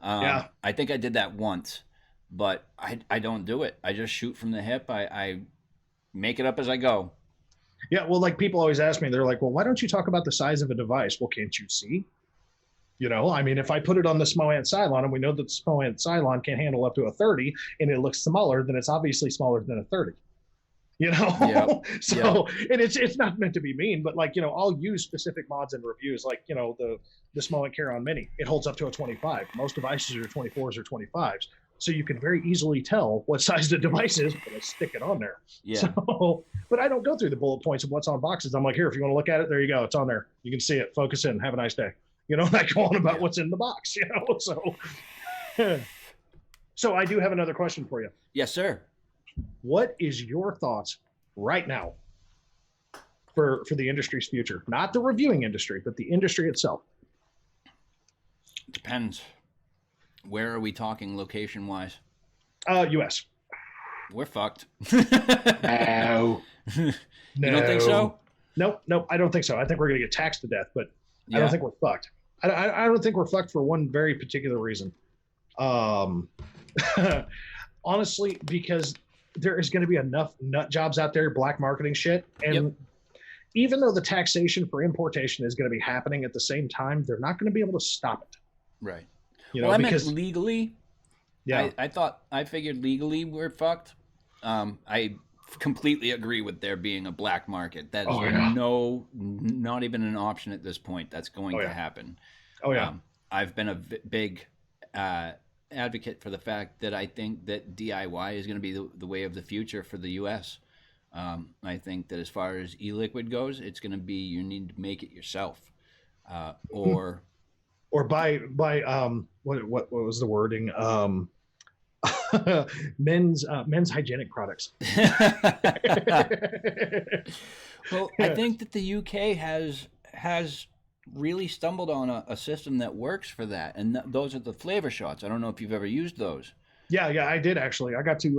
I think I did that once, but I don't do it. I just shoot from the hip. I make it up as I go. Yeah, well, like people always ask me, they're like, well, why don't you talk about the size of a device? Well, can't you see? You know, I mean, if I put it on the Smoant Cylon, and we know that the Smoant Cylon can handle up to a 30, and it looks smaller, then it's obviously smaller than a 30. You know? Yep. So, and it's not meant to be mean, but like, you know, I'll use specific mods in reviews, like, you know, the Smoant Charon Mini, it holds up to a 25. Most devices are 24s or 25s. So you can very easily tell what size the device is when I stick it on there. Yeah. So, but I don't go through the bullet points of what's on boxes. I'm like, here, if you want to look at it, there you go. It's on there. You can see it. Focus in. Have a nice day. You know, I go on about what's in the box, you know? So I do have another question for you. Yes, sir. What is your thoughts right now for the industry's future? Not the reviewing industry, but the industry itself. Depends. Where are we talking location-wise? U.S. We're fucked. No. You don't think so? Nope. I don't think so. I think we're going to get taxed to death, but I don't think we're fucked. I don't think we're fucked for one very particular reason. Honestly, because there is going to be enough nut jobs out there, black marketing shit. And even though the taxation for importation is going to be happening at the same time, they're not going to be able to stop it. Right. You know, I because meant legally. Yeah. I figured legally we're fucked. I completely agree with there being a black market. That is not even an option at this point. That's going to happen. Oh yeah. I've been a big advocate for the fact that I think that DIY is going to be the way of the future for the U.S. I think that as far as e-liquid goes, it's going to be you need to make it yourself, or by what was the wording? men's hygienic products. Well, I think that the UK has really stumbled on a system that works for that, and those are the flavor shots. I don't know if you've ever used those. Yeah, I did actually. I got to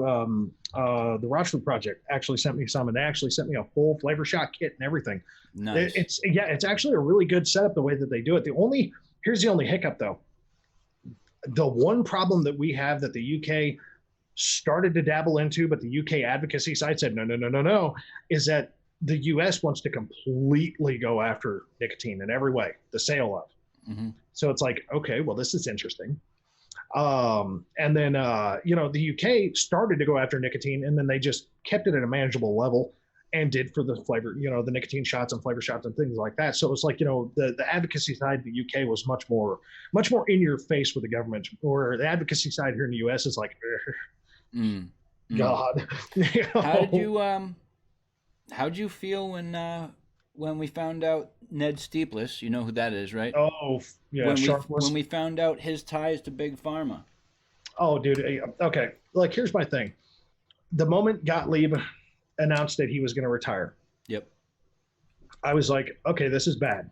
the Rochford Project actually sent me some, and they actually sent me a full flavor shot kit and everything. Nice. It's actually a really good setup the way that they do it. Here's the only hiccup though. The one problem that we have that the UK started to dabble into, but the UK advocacy side said no, is that the US wants to completely go after nicotine in every way, the sale of. Mm-hmm. So it's like, okay, well, this is interesting. And then, the UK started to go after nicotine, and then they just kept it at a manageable level and did for the flavor, the nicotine shots and flavor shots and things like that. So it's like, the advocacy side of the UK was much more in your face with the government, or the advocacy side here in the US is like, God. How'd you feel when we found out Ned Steepless? You know who that is, right? Oh, yeah. When we found out his ties to Big Pharma. Oh, dude. Okay. Like, here's my thing. The moment Gottlieb announced that he was going to retire. Yep. I was like, okay, this is bad.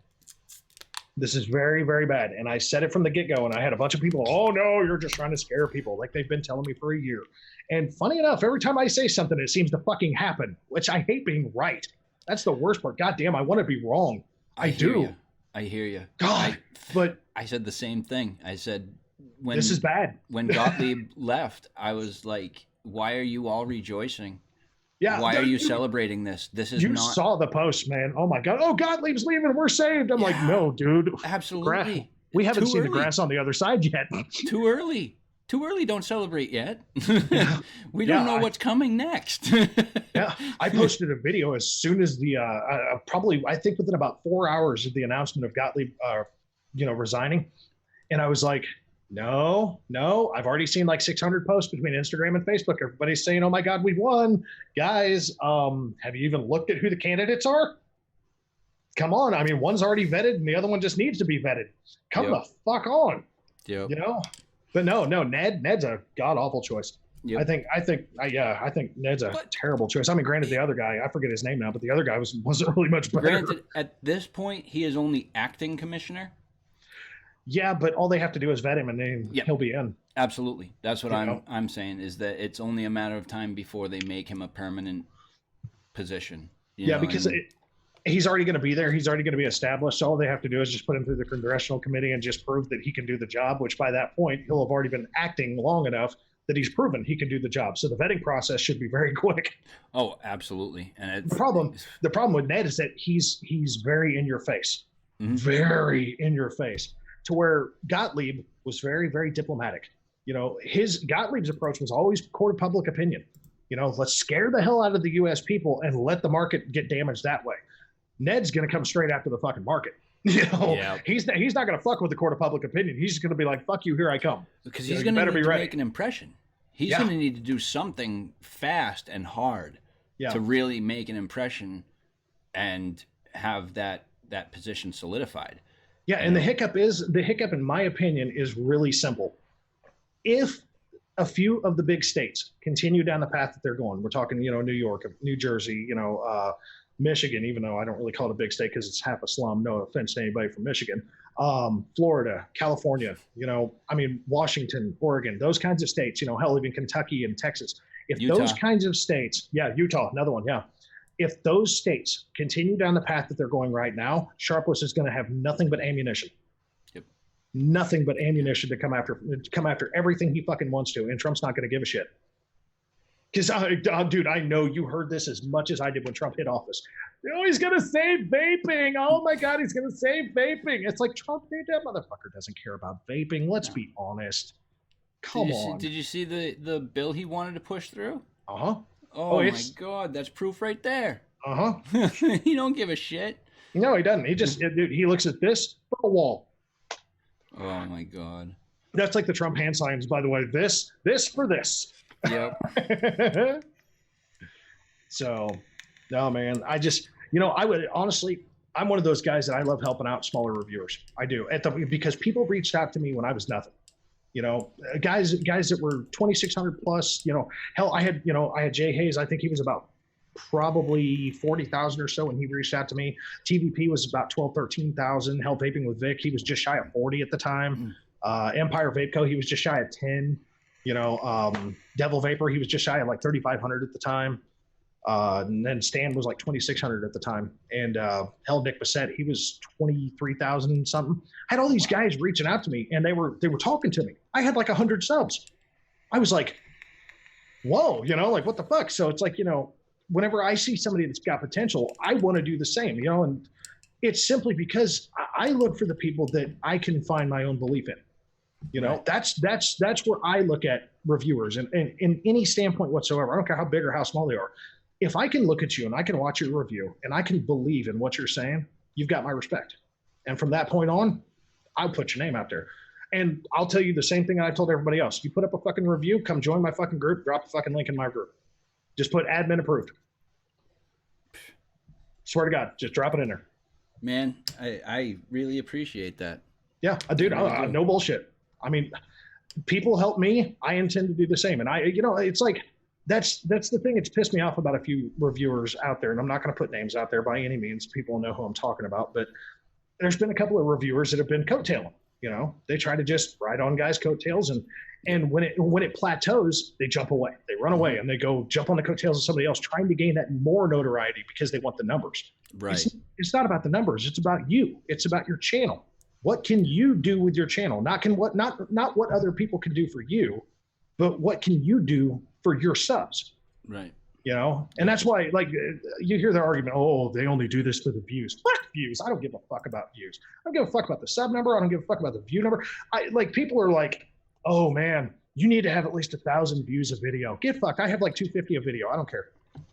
This is very, very bad. And I said it from the get-go, and I had a bunch of people, oh, no, you're just trying to scare people, like they've been telling me for a year. And funny enough, every time I say something, it seems to fucking happen, which I hate being right. That's the worst part. God damn, I want to be wrong. I do. I hear you. God, but I said the same thing. I said, when this is bad. When Gottlieb left, I was like, why are you all rejoicing? Yeah. Why are you celebrating this? This is you not. saw the post, man. Oh my God. Oh, Gottlieb's leaving. We're saved. I'm like, no, dude. Absolutely. We haven't seen the grass on the other side yet. Too early. Too early. Don't celebrate yet. We don't know what's coming next. Yeah. I posted a video as soon as the, probably, I think within about 4 hours of the announcement of Gottlieb, resigning. And I was like, no, I've already seen like 600 posts between Instagram and Facebook. Everybody's saying, oh my God, we won. Guys, have you even looked at who the candidates are? Come on. I mean, one's already vetted and the other one just needs to be vetted. Come the fuck on. Yep. You know? But no, Ned's a god awful choice. Yep. I think Ned's a terrible choice. I mean, granted, the other guy, I forget his name now, but the other guy wasn't really much better. Granted, at this point, he is only acting commissioner. Yeah, but all they have to do is vet him, and then he'll be in. Absolutely, that's what I'm saying. Is that it's only a matter of time before they make him a permanent position. Because he's already going to be there. He's already going to be established. So all they have to do is just put him through the congressional committee and just prove that he can do the job. Which by that point, he'll have already been acting long enough that he's proven he can do the job. So the vetting process should be very quick. Oh, absolutely. And the problem with Ned is that he's very in your face, very in your face. To where Gottlieb was very, very diplomatic. Gottlieb's approach was always court of public opinion. Let's scare the hell out of the U.S. people and let the market get damaged that way. Ned's going to come straight after the fucking market. He's not going to fuck with the court of public opinion. He's just going to be like, fuck you, here I come. Because he's going to need to make an impression. He's going to need to do something fast and hard to really make an impression and have that position solidified. Yeah, and the hiccup, in my opinion, is really simple. If a few of the big states continue down the path that they're going, we're talking, New York, New Jersey, Michigan, even though I don't really call it a big state because it's half a slum. No offense to anybody from Michigan. Florida, California, Washington, Oregon, those kinds of states, hell, even Kentucky and Texas. If Utah. Those kinds of states, Utah, another one, If those states continue down the path that they're going right now, Sharpless is going to have nothing but ammunition. Yep. Nothing but ammunition to come after everything he fucking wants to, and Trump's not going to give a shit. Because, dude, I know you heard this as much as I did when Trump hit office. He's going to save vaping. Oh, my God, he's going to save vaping. It's like, Trump, dude, that motherfucker doesn't care about vaping. Let's be honest. Come on. Did you see the bill he wanted to push through? Uh-huh. Oh my God, that's proof right there. Uh-huh. He don't give a shit. No, he doesn't. He just, dude, he looks at this for a wall. Oh my God. That's like the Trump hand signs, by the way. This for this. Yep. So, no, man. I just, I would honestly, I'm one of those guys that I love helping out smaller reviewers. I do. Because people reached out to me when I was nothing. Guys that were 2,600 plus, hell, I had Jay Hayes. I think he was about probably 40,000 or so when he reached out to me. TVP was about 12, 13,000. Hell, Vaping with Vic, he was just shy of 40 at the time. Empire Vape Co, he was just shy of 10. Devil Vapor, he was just shy of like 3,500 at the time. And then Stan was like 2,600 at the time. And hell, Nick Bissett, he was 23,000 something. I had all these guys reaching out to me, and they were talking to me. I had like 100 subs. I was like, whoa, like what the fuck? So it's like, whenever I see somebody that's got potential, I want to do the same, and it's simply because I look for the people that I can find my own belief in. That's where I look at reviewers and in any standpoint whatsoever. I don't care how big or how small they are. If I can look at you and I can watch your review and I can believe in what you're saying, you've got my respect. And from that point on, I'll put your name out there. And I'll tell you the same thing I told everybody else. You put up a fucking review, come join my fucking group, drop a fucking link in my group. Just put admin approved. Swear to God, just drop it in there. Man, I really appreciate that. Yeah, dude, no bullshit. I mean, people help me. I intend to do the same. And it's like, that's the thing. It's pissed me off about a few reviewers out there. And I'm not going to put names out there by any means. People know who I'm talking about. But there's been a couple of reviewers that have been coattailing. You know, they try to just ride on guys' coattails, and when it plateaus, they jump away, they run away, and they go jump on the coattails of somebody else, trying to gain that more notoriety because they want the numbers. Right. It's not about the numbers. It's about you. It's about your channel. What can you do with your channel? Not what other people can do for you, but what can you do for your subs? Right. You know, and that's why, like, you hear the argument, oh, they only do this for the views. Fuck views. I don't give a fuck about views. I don't give a fuck about the sub number. I don't give a fuck about the view number. People are like, oh man, you need to have at least 1,000 views a video. Get fucked. I have like 250 a video. I don't care.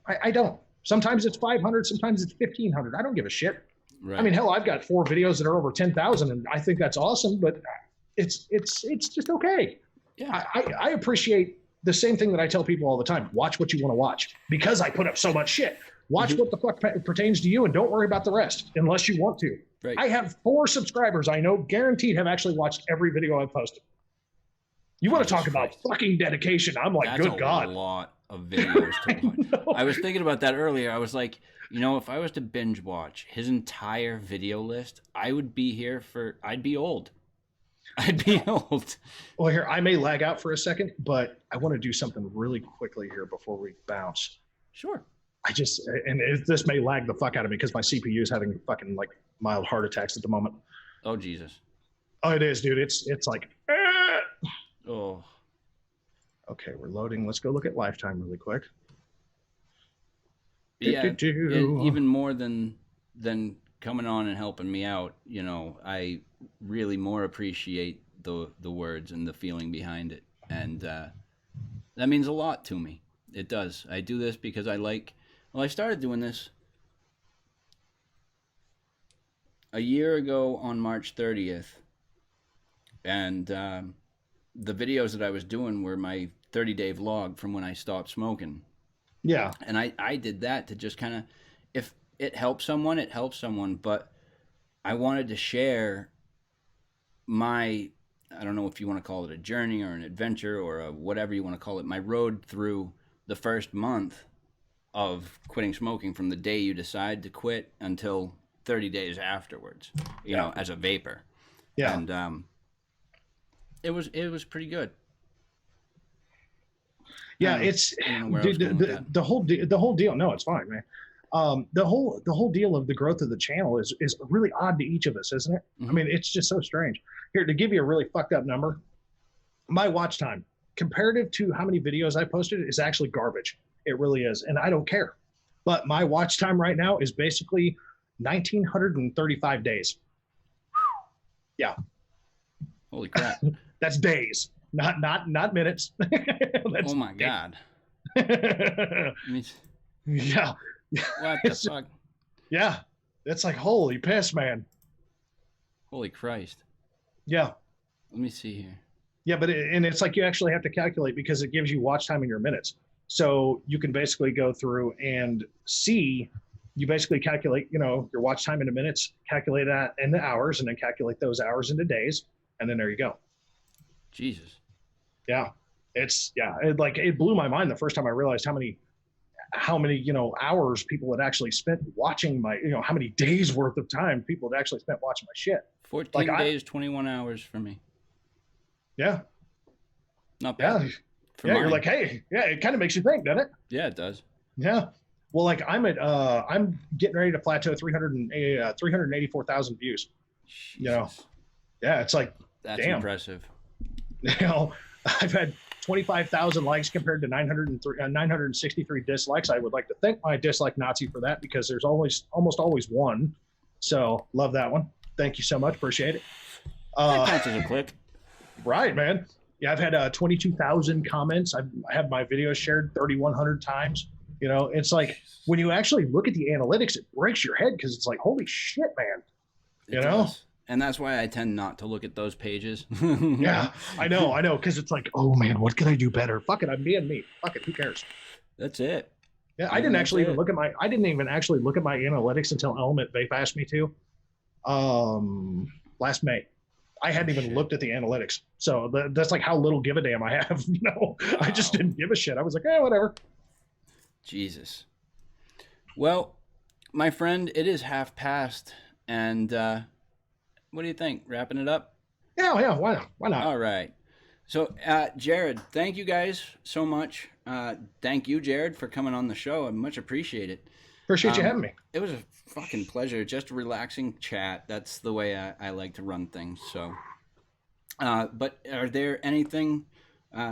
I don't. Sometimes it's 500. Sometimes it's 1,500. I don't give a shit. Right. I mean, hell, I've got 4 videos that are over 10,000, and I think that's awesome. But it's just okay. Yeah. I appreciate the same thing that I tell people all the time. Watch what you want to watch, because I put up so much shit. Watch what the fuck pertains to you, and don't worry about the rest unless you want to. Right. I have 4 subscribers I know guaranteed have actually watched every video I've posted. You want to talk about fucking dedication? I'm like, that's good God. A lot of videos to watch. I was thinking about that earlier. I was like, you know, if I was to binge watch his entire video list, I'd be old. I'd be old. Well, here, I may lag out for a second, but I want to do something really quickly here before we bounce. Sure. This may lag the fuck out of me because my CPU is having fucking like mild heart attacks at the moment. Oh, Jesus. Oh, it is, dude. It's like, ah! Oh. Okay, we're loading. Let's go look at lifetime really quick. Yeah, even more than coming on and helping me out, you know, I really more appreciate the words and the feeling behind it, and that means a lot to me. It does. I do this because I started doing this a year ago on March 30th, and the videos that I was doing were my 30-day vlog from when I stopped smoking. Yeah. And I did that to just kind of, if it helps someone, it helps someone. But I wanted to share my, I don't know if you want to call it a journey or an adventure or whatever you want to call it, my road through the first month of quitting smoking, from the day you decide to quit until 30 days afterwards, you know, as a vapor. Yeah. And it was pretty good. Yeah, it's the whole deal. No, it's fine, man. The whole deal of the growth of the channel is really odd to each of us, isn't it? Mm-hmm. I mean, it's just so strange. Here, to give you a really fucked up number, my watch time comparative to how many videos I posted is actually garbage. It really is, and I don't care. But my watch time right now is basically 1,935 days. Yeah. Holy crap. That's days. Not minutes. Oh my God. Yeah. What the fuck? Yeah. It's like, holy piss, man. Holy Christ. Yeah. Let me see here. Yeah, but it's like you actually have to calculate, because it gives you watch time in your minutes. So you can basically go through and see, you basically calculate, you know, your watch time into minutes, calculate that into hours, and then calculate those hours into days. And then there you go. Jesus. Yeah. It blew my mind the first time I realized how many, you know, hours people had actually spent watching my, you know, how many days worth of time people had actually spent watching my shit. 14 days, 21 hours for me. Yeah. Not bad. Yeah. Yeah. You're like, hey, yeah, it kind of makes you think, doesn't it? Yeah, it does. Yeah. Well, like I'm getting ready to plateau 384,000 views. Jesus. You know? Yeah. It's like, that's damn. Impressive. You know, I've had 25,000 likes compared to 963 dislikes. I would like to thank my dislike Nazi for that, because there's almost always one. So love that one. Thank you so much. Appreciate it. That counts as a click. Right, man. Yeah, I've had 22,000 comments. I have my videos shared 3,100 times. You know, it's like when you actually look at the analytics, it breaks your head, because it's like, holy shit, man. You know? Does. And that's why I tend not to look at those pages. Yeah, I know. Because it's like, oh man, what can I do better? Fuck it, I'm being me. Fuck it, who cares? That's it. Yeah, I didn't even look at my analytics until Element Vape asked me to. Last May. I hadn't even looked at the analytics. So that's like how little give a damn I have. You know, wow. I just didn't give a shit. I was like, whatever. Jesus. Well, my friend, it is half past, and What do you think? Wrapping it up? Yeah, why not? Why not? All right. So, Jared, thank you guys so much. Thank you, Jared, for coming on the show. I much appreciate it. Appreciate you having me. It was a fucking pleasure. Just a relaxing chat. That's the way I like to run things. So, but are there anything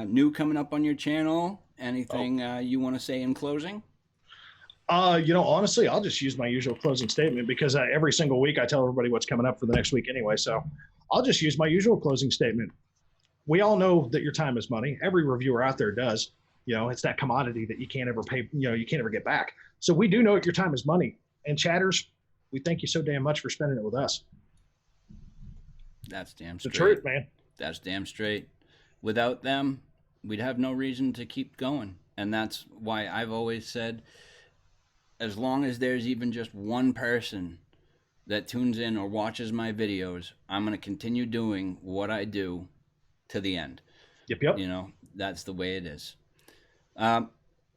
new coming up on your channel? Anything you want to say in closing? Honestly, I'll just use my usual closing statement because every single week I tell everybody what's coming up for the next week anyway. So I'll just use my usual closing statement. We all know that your time is money. Every reviewer out there does. It's that commodity that you can't ever pay, you can't ever get back. So we do know that your time is money. And chatters, we thank you so damn much for spending it with us. That's damn It's the straight. truth, man. That's damn straight. Without them, we'd have no reason to keep going. And that's why I've always said, as long as there's even just one person that tunes in or watches my videos, I'm going to continue doing what I do to the end. Yep. That's the way it is.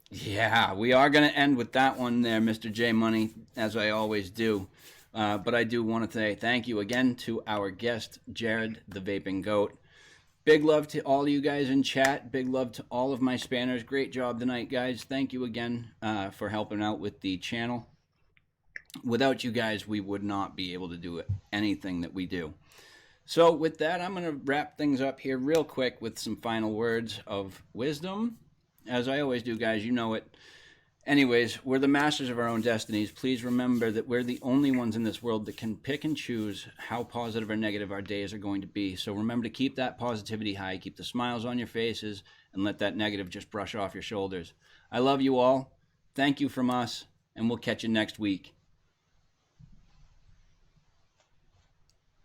Yeah, we are going to end with that one there, Mr. J Money, as I always do. But I do want to say thank you again to our guest, Jared, the Vaping Goat. Big love to all you guys in chat. Big love to all of my spanners. Great job tonight, guys. Thank you again for helping out with the channel. Without you guys, we would not be able to do anything that we do. So with that, I'm going to wrap things up here real quick with some final words of wisdom. As I always do, guys, you know it. Anyways, we're the masters of our own destinies. Please remember that we're the only ones in this world that can pick and choose how positive or negative our days are going to be. So remember to keep that positivity high, keep the smiles on your faces, and let that negative just brush off your shoulders. I love you all. Thank you from us, and we'll catch you next week.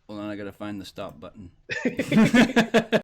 Well, then I got to find the stop button.